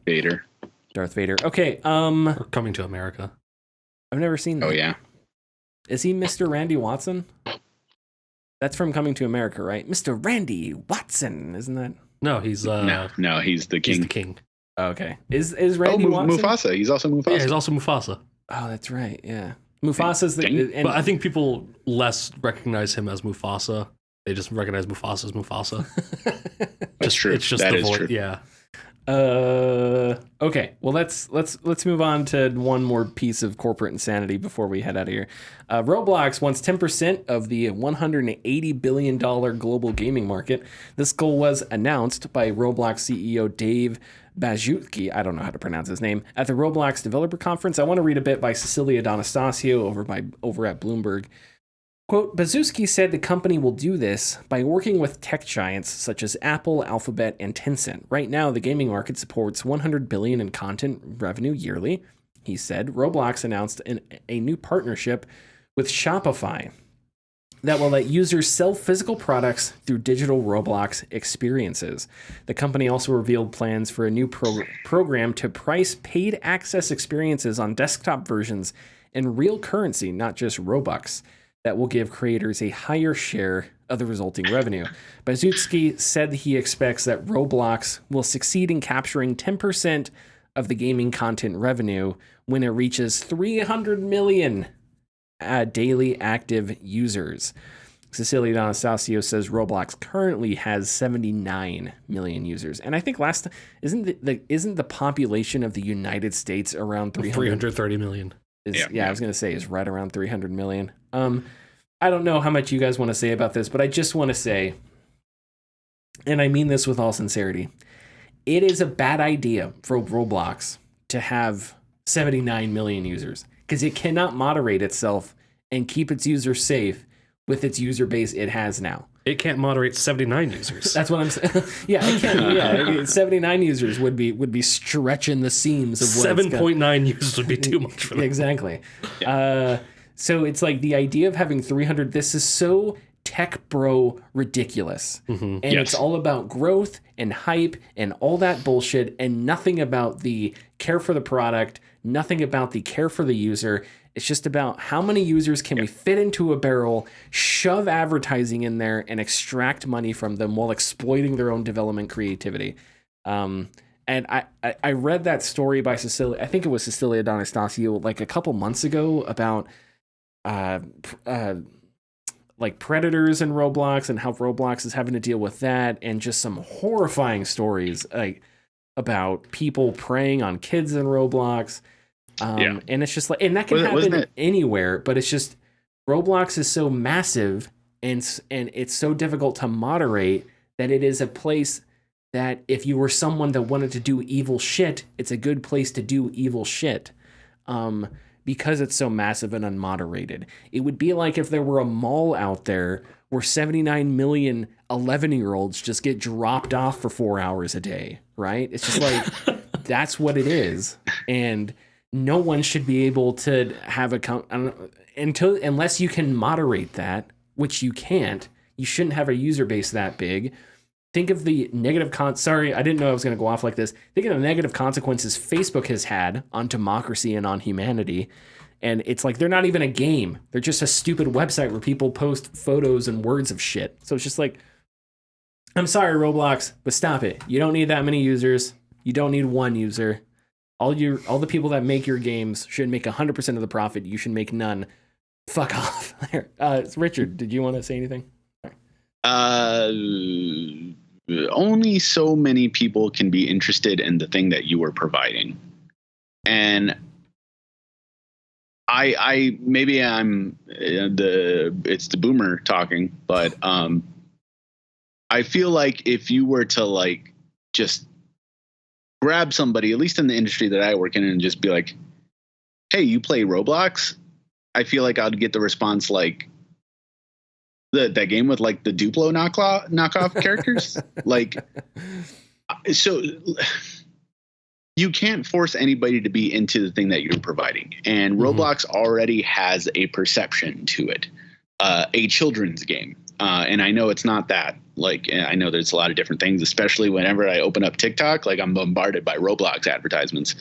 S2: Vader.
S1: Darth Vader. Okay.
S3: Or Coming to America.
S1: I've never seen that.
S2: Oh yeah.
S1: Is he Mr. Randy Watson? That's from Coming to America, right? Mr. Randy Watson, isn't that?
S3: No, he's
S2: no, he's the king.
S3: He's the king.
S1: Oh, okay. Is Randy Watson?
S2: Mufasa. He's also Mufasa.
S3: Yeah, he's also Mufasa.
S1: Oh, that's right. Yeah. Mufasa's
S3: but I think people less recognize him as Mufasa. They just recognize Mufasa as Mufasa.
S2: That's true.
S3: It's just
S2: that
S3: the voice.
S2: True.
S3: Yeah.
S1: Okay. Well, let's move on to one more piece of corporate insanity before we head out of here. Roblox wants 10% of the $180 billion global gaming market. This goal was announced by Roblox CEO Dave Bajutki, I don't know how to pronounce his name, at the Roblox Developer Conference. I want to read a bit by Cecilia D'Anastasio over at Bloomberg. Quote, Bajutki said the company will do this by working with tech giants such as Apple, Alphabet, and Tencent. Right now, the gaming market supports $100 billion in content revenue yearly. He said Roblox announced a new partnership with Shopify that will let users sell physical products through digital Roblox experiences. The company also revealed plans for a new program to price paid access experiences on desktop versions in real currency, not just Robux, that will give creators a higher share of the resulting revenue. Bajutski said he expects that Roblox will succeed in capturing 10% of the gaming content revenue when it reaches 300 million daily active users. Cecilia D'Anastasio says Roblox currently has 79 million users, and I think isn't the population of the United States around
S3: 330 million?
S1: I was going to say is right around 300 million. I don't know how much you guys want to say about this, but I just want to say, and I mean this with all sincerity, it is a bad idea for Roblox to have 79 million users because it cannot moderate itself and keep its users safe with its user base it has now.
S3: It can't moderate 79 users.
S1: That's what I'm saying. Yeah, it can. Yeah, 79 users would be stretching the seams of what
S3: 7.9 users would be too much for them.
S1: Exactly. So it's like the idea of having 300. This is so tech bro ridiculous, and it's all about growth and hype and all that bullshit, and nothing about the care for the product, nothing about the care for the user. It's just about how many users can we fit into a barrel, shove advertising in there, and extract money from them while exploiting their own development creativity. And I read that story by Cecilia. I think it was Cecilia D'Anastasio like a couple months ago about like predators in Roblox and how Roblox is having to deal with that, and just some horrifying stories like about people preying on kids in Roblox. And it's just like, and that can happen anywhere, but it's just Roblox is so massive and it's so difficult to moderate that it is a place that if you were someone that wanted to do evil shit, it's a good place to do evil shit. Because it's so massive and unmoderated. It would be like if there were a mall out there where 79 million 11-year-olds just get dropped off for 4 hours a day, right? It's just like, that's what it is. And no one should be able to have unless you can moderate that, which you can't. You shouldn't have a user base that big. Think of the negative sorry, I didn't know I was going to go off like this. Think of the negative consequences Facebook has had on democracy and on humanity. And it's like, they're not even a game. They're just a stupid website where people post photos and words of shit. So it's just like, I'm sorry, Roblox, but stop it. You don't need that many users. You don't need one user. All the people that make your games should make 100% of the profit. You should make none. Fuck off. Richard, did you want to say anything?
S2: Only so many people can be interested in the thing that you are providing. And I maybe I'm it's the boomer talking, but I feel like if you were to like just grab somebody, at least in the industry that I work in, and just be like, hey, you play Roblox? I feel like I'd get the response like, that game with like the Duplo knockoff characters. Like, so you can't force anybody to be into the thing that you're providing. And Roblox already has a perception to it, a children's game. And I know it's not that. Like, I know there's a lot of different things, especially whenever I open up TikTok, like I'm bombarded by Roblox advertisements.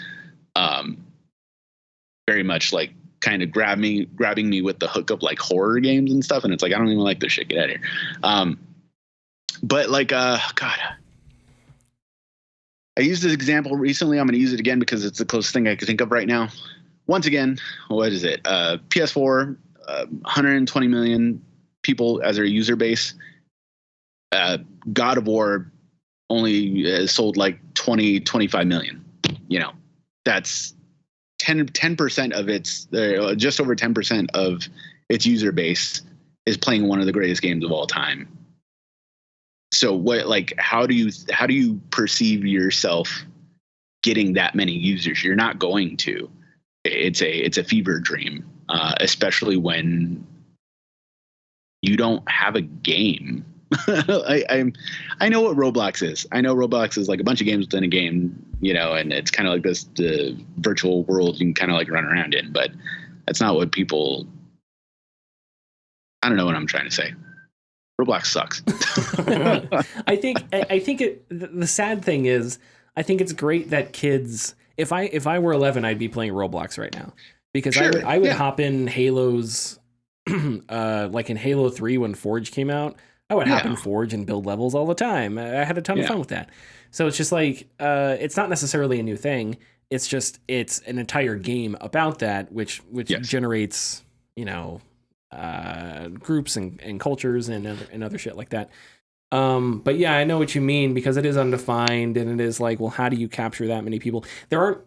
S2: Very much like kind of grabbing me with the hook of like horror games and stuff. And it's like, I don't even like this shit. Get out of here. But like, God, I used this example recently. I'm going to use it again because it's the closest thing I could think of right now. Once again, what is it? PS4, 120 million people as their user base. God of War only sold like 25 million. You know, that's 10% of its, just over 10% of its user base is playing one of the greatest games of all time. So what, like, how do you perceive yourself getting that many users? You're not going to. It's a fever dream, especially when you don't have a game. I know what Roblox is. I know Roblox is like a bunch of games within a game, you know, and it's kind of like this the virtual world you can kind of like run around in, but that's not what people. I don't know what I'm trying to say. Roblox sucks.
S1: I think the sad thing is, I think it's great that kids. If I were 11, I'd be playing Roblox right now because
S2: sure,
S1: I would hop in Halo's, like in Halo 3 when Forge came out. I would hop in Forge and build levels all the time. I had a ton of fun with that. So it's just like, it's not necessarily a new thing. It's just, it's an entire game about that, which generates, you know, groups and cultures and other shit like that. But yeah, I know what you mean because it is undefined and it is like, well, how do you capture that many people? There aren't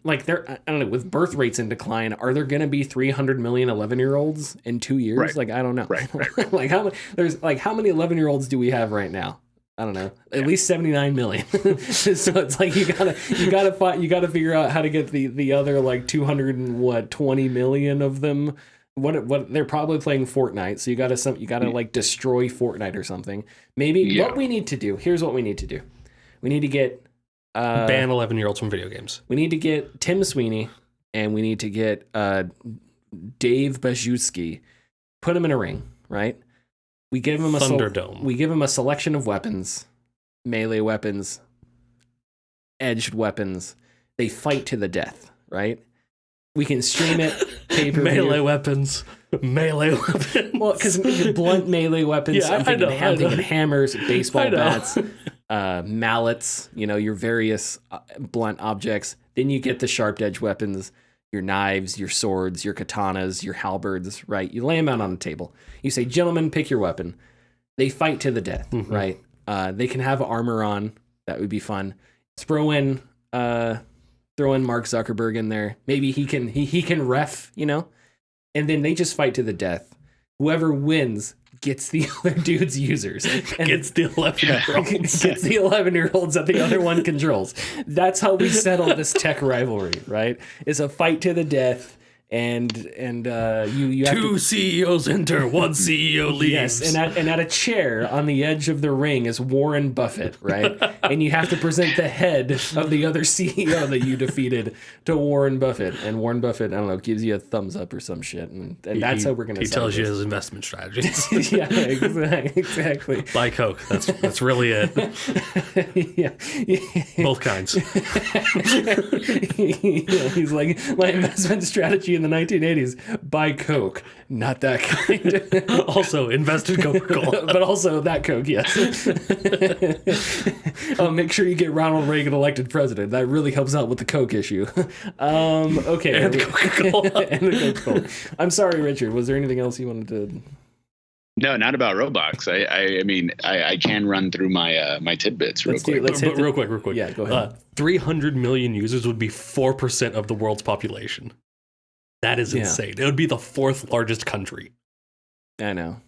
S1: like I don't know, with birth rates in decline, are there going to be 300 million 11-year-olds in 2 years?
S2: Right.
S1: Like, I don't know.
S2: Right.
S1: Like how many 11-year-olds do we have right now? I don't know. At least 79 million. So it's like you gotta figure out how to get the other like 220 million of them what they're probably playing Fortnite, so you gotta like destroy Fortnite or something. Maybe what we need to do. Here's what we need to do. We need to get
S3: ban 11-year-olds from video games.
S1: We need to get Tim Sweeney and we need to get Dave Bajewski. Put him in a ring, right? We give him
S3: Thunderdome.
S1: We give him a selection of weapons, melee weapons, edged weapons. They fight to the death, right? We can stream it.
S3: Melee weapons.
S1: Well, because blunt melee weapons.
S3: Yeah,
S1: I'm thinking hammers, baseball bats, mallets. Your various blunt objects. Then you get the sharp edge weapons, your knives, your swords, your katanas, your halberds. Right? You lay them out on the table. You say, "Gentlemen, pick your weapon." They fight to the death. Right? They can have armor on. That would be fun. Throw in Mark Zuckerberg in there. Maybe he can ref, and then they just fight to the death. Whoever wins gets the other dude's users. And
S3: gets the 11-year-olds.
S1: Gets the 11-year-olds that the other one controls. That's how we settle this tech rivalry, right? It's a fight to the death. And you have
S3: two CEOs enter, one CEO leaves.
S1: Yes, and at a chair on the edge of the ring is Warren Buffett, right? And you have to present the head of the other CEO that you defeated to Warren Buffett. And Warren Buffett, I don't know, gives you a thumbs up or some shit. And that's how we're going to.
S3: He tells you his investment strategies.
S1: Yeah, exactly.
S3: Buy Coke. That's really it.
S1: Yeah.
S3: Both kinds.
S1: He's like, my investment strategy in the 1980s, buy Coke, not that kind.
S3: Also, invest in Coca-Cola.
S1: But also that Coke, yes. Make sure you get Ronald Reagan elected president. That really helps out with the Coke issue. Okay.
S3: And Coca-Cola.
S1: And the Coca-Cola. I'm sorry, Richard. Was there anything else you wanted to...
S2: No, not about Roblox. I can run through my tidbits real quick.
S3: Real quick.
S1: Yeah, go ahead.
S3: 300 million users would be 4% of the world's population. That is insane. It would be the fourth largest country.
S1: I know.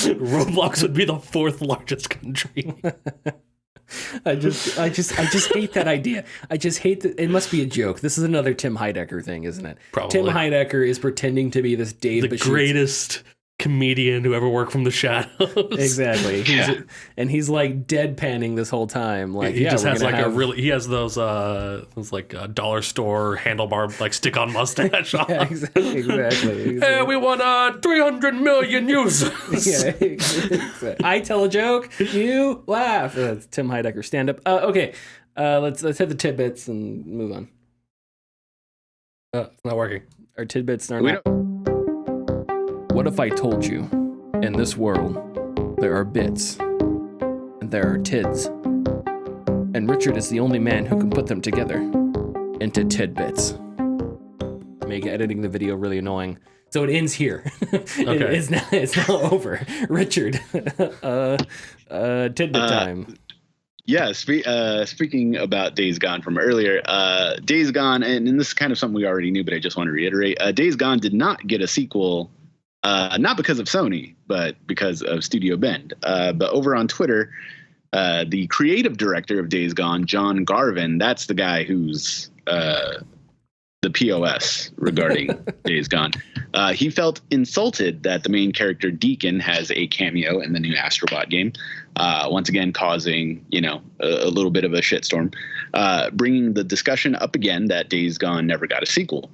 S3: Roblox would be the fourth largest country.
S1: I just hate that idea. I just hate that. It must be a joke. This is another Tim Heidecker thing, isn't it?
S3: Probably.
S1: Tim Heidecker is pretending to be this Dave
S3: the greatest comedian who ever worked from the shadows.
S1: Exactly. He's like deadpanning this whole time. Like
S3: he just has like he has those like dollar store handlebar like stick on mustache.
S1: Yeah, exactly.
S3: Hey, we want 300 million users.
S1: Yeah, exactly. I tell a joke, you laugh. That's Tim Heidecker stand up. Okay, let's hit the tidbits and move on.
S3: It's not working.
S1: Our tidbits are not. What if I told you, in this world, there are bits, and there are tids, and Richard is the only man who can put them together into tidbits. Make editing the video really annoying. So it ends here.
S3: Okay.
S1: It's now over. Richard, tidbit time.
S2: Yeah, speaking about Days Gone from earlier, Days Gone, and this is kind of something we already knew, but I just want to reiterate, Days Gone did not get a sequel. Not because of Sony, but because of Studio Bend. But over on Twitter, the creative director of Days Gone, John Garvin, that's the guy who's the POS regarding Days Gone. He felt insulted that the main character Deacon has a cameo in the new Astrobot game, once again causing, a little bit of a shitstorm, bringing the discussion up again that Days Gone never got a sequel.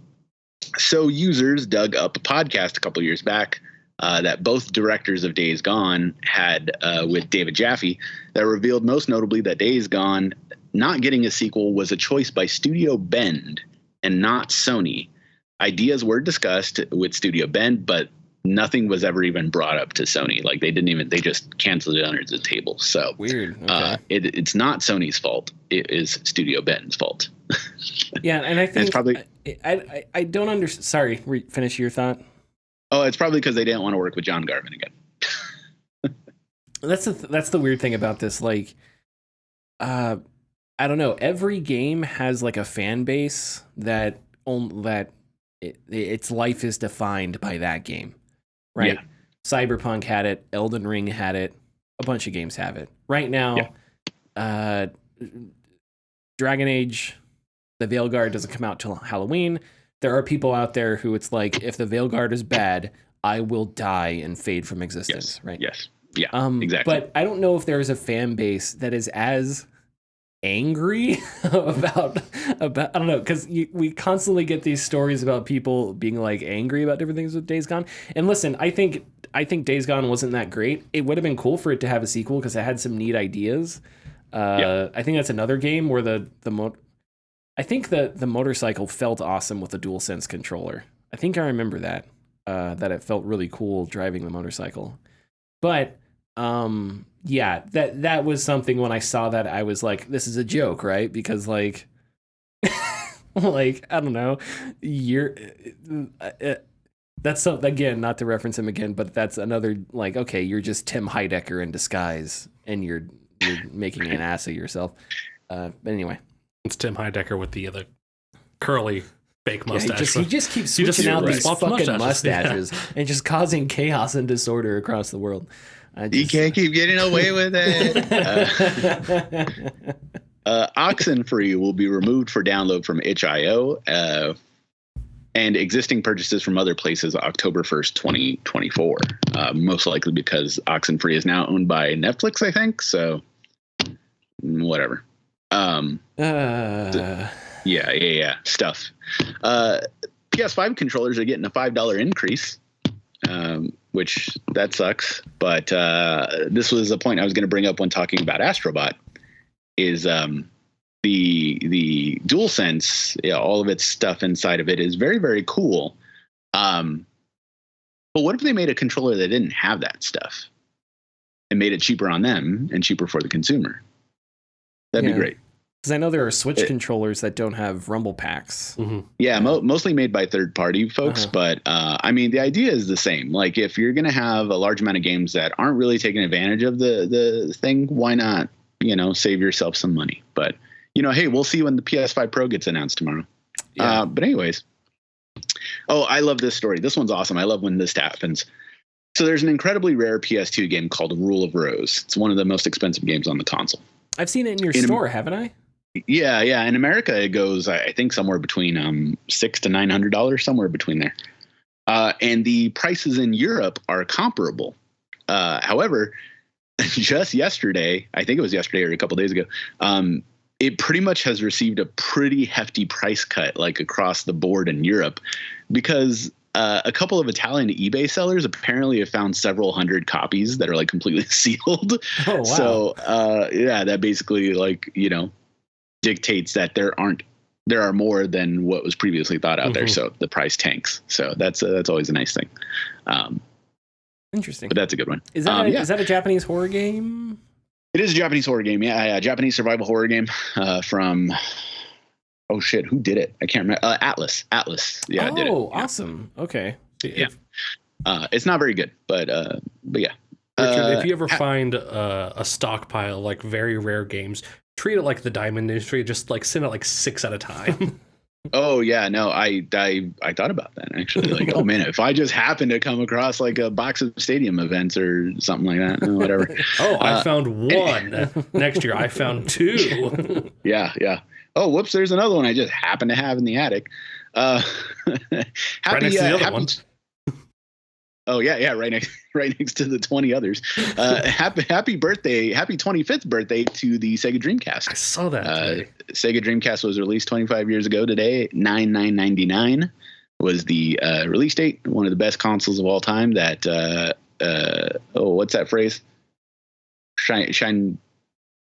S2: So users dug up a podcast a couple years back that both directors of Days Gone had with David Jaffe that revealed most notably that Days Gone not getting a sequel was a choice by Studio Bend and not Sony. Ideas were discussed with Studio Bend, but nothing was ever even brought up to Sony. Like they just canceled it under the table. So
S1: weird. Okay.
S2: It's not Sony's fault. It is Studio Bend's fault.
S1: Yeah, and I think
S2: it's probably.
S1: I don't understand. Sorry, finish your thought.
S2: Oh, it's probably because they didn't want to work with John Garvin again.
S1: That's the weird thing about this. Like, I don't know. Every game has like a fan base that its life is defined by that game, right?
S2: Yeah.
S1: Cyberpunk had it. Elden Ring had it. A bunch of games have it. Right now, Dragon Age, the Veilguard doesn't come out till Halloween. there are people out there who it's like, if the Veilguard is bad, I will die and fade from existence,
S2: Yes.
S1: right?
S2: Yes. Yeah, exactly.
S1: But I don't know if there is a fan base that is as angry about I don't know, because we constantly get these stories about people being like angry about different things with Days Gone. And listen, I think Days Gone wasn't that great. It would have been cool for it to have a sequel because it had some neat ideas. I think that's another game where I think the motorcycle felt awesome with the DualSense controller. I think I remember that it felt really cool driving the motorcycle. But yeah, that was something when I saw that I was like, this is a joke, right? Because like like, I don't know, that's something, again, not to reference him again, but that's another, like, okay, you're just Tim Heidecker in disguise and you're making an ass of yourself. But anyway,
S3: it's Tim Heidecker with the curly fake mustache.
S1: He just keeps switching out these fucking mustaches and just causing chaos and disorder across the world.
S2: You can't keep getting away with it. Oxenfree will be removed for download from itch.io, and existing purchases from other places October 1st, 2024. Most likely because Oxenfree is now owned by Netflix, I think. So, whatever. Yeah. Stuff. PS5 controllers are getting a $5 increase. Which that sucks, but this was a point I was going to bring up when talking about Astrobot. Is the DualSense, all of its stuff inside of it is very, very cool. But what if they made a controller that didn't have that stuff and made it cheaper on them and cheaper for the consumer? That'd be great.
S1: Because I know there are Switch controllers that don't have rumble packs.
S3: Mm-hmm.
S2: Yeah, mostly made by third-party folks. But, I mean, the idea is the same. Like, if you're going to have a large amount of games that aren't really taking advantage of the thing, why not, save yourself some money? But, hey, we'll see when the PS5 Pro gets announced tomorrow. Yeah. But anyways. Oh, I love this story. This one's awesome. I love when this happens. So there's an incredibly rare PS2 game called Rule of Rose. It's one of the most expensive games on the console.
S1: I've seen it in your store, haven't I?
S2: Yeah. In America, it goes, I think, somewhere between $600 to $900, somewhere between there. And the prices in Europe are comparable. However, just yesterday, I think it was yesterday or a couple days ago, it pretty much has received a pretty hefty price cut, like across the board in Europe, because a couple of Italian eBay sellers apparently have found several hundred copies that are like completely sealed. Oh, wow. So that basically dictates that there are more than what was previously thought out there. So the price tanks. So that's always a nice thing.
S1: Interesting.
S2: But that's a good one.
S1: Is that a Japanese horror game?
S2: It is a Japanese horror game. Yeah. Japanese survival horror game from, oh shit, who did it? I can't remember. Atlas. Yeah. Did it.
S1: Oh, awesome. Okay.
S2: Yeah. It's not very good, but yeah.
S3: Richard, if you ever find a stockpile, like very rare games, treat it like the diamond industry. Just like send it like 6 at a time.
S2: Oh yeah, no, I thought about that actually. Like, oh man, if I just happen to come across like a box of stadium events or something like that, whatever.
S3: I found one. Next year, I found 2.
S2: Yeah. Oh, whoops! There's another one I just happen to have in the attic.
S3: Right next to the other one.
S2: Oh yeah, right next to the 20 others. Happy birthday, happy 25th birthday to the Sega Dreamcast.
S3: I saw that.
S2: Sega Dreamcast was released 25 years ago today. 9/9/99 was the release date. One of the best consoles of all time. That what's that phrase? Shine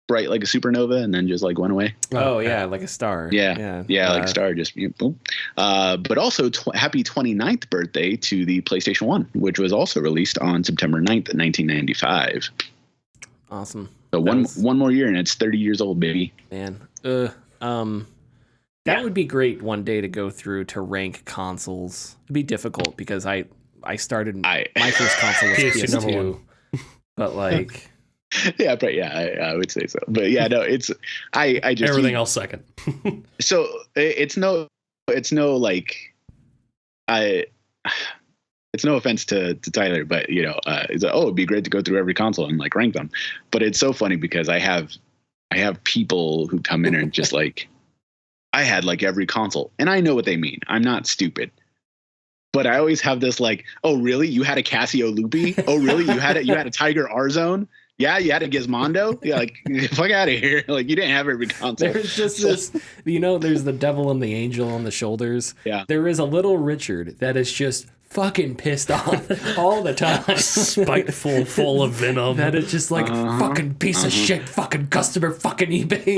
S2: bright like a supernova and then just like went away.
S1: Oh yeah, like a star.
S2: Yeah, like a star, just boom. But also happy 29th birthday to the PlayStation 1, which was also released on September 9th, 1995.
S1: Awesome.
S2: So one more year and it's 30 years old, baby.
S1: Man. That would be great one day to go through to rank consoles. It'd be difficult because I started my first console was PS2. But like
S2: I would say so. But yeah, no, it's I just
S3: everything else second.
S2: So it's no offense to Tyler, but it's like, it'd be great to go through every console and like rank them. But it's so funny because I have people who come in and just like I had like every console, and I know what they mean. I'm not stupid. But I always have this like, oh really? You had a Casio Loopy? Oh really? You had a Tiger R-Zone? Yeah, you had a Gizmondo? Yeah, like fuck out of here. Like you didn't have every console.
S1: There's just this, there's the devil and the angel on the shoulders.
S2: Yeah.
S1: There is a little Richard that is just fucking pissed off all the time.
S3: Spiteful, full of venom.
S1: That is just like fucking piece of shit, fucking customer, fucking eBay.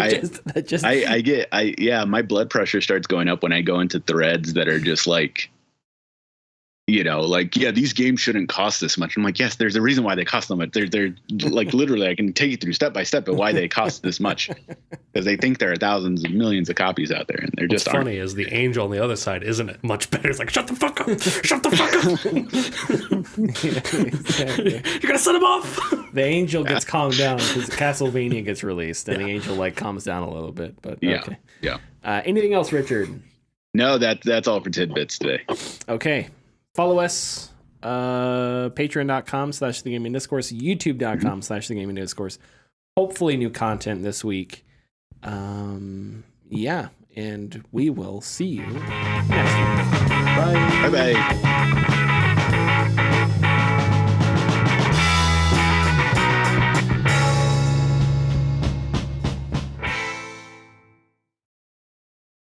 S2: My blood pressure starts going up when I go into threads that are just like, these games shouldn't cost this much. I'm like, yes, there's a reason why they cost them. They're like literally, I can take you through step by step of why they cost this much, because they think there are thousands of millions of copies out there, and they're just
S3: funny is the angel on the other side isn't it much better. It's like, shut the fuck up, shut the fuck up.
S1: Exactly.
S3: You're gonna set him off.
S1: The angel gets calmed down because Castlevania gets released, and the angel like calms down a little bit. But okay.
S2: Yeah.
S1: Anything else, Richard?
S2: No, that's all for tidbits today.
S1: Okay. Follow us, patreon.com/thegamingdiscourse, youtube.com/thegamingdiscourse. Hopefully new content this week. And we will see you next week. Bye.
S2: Bye-bye.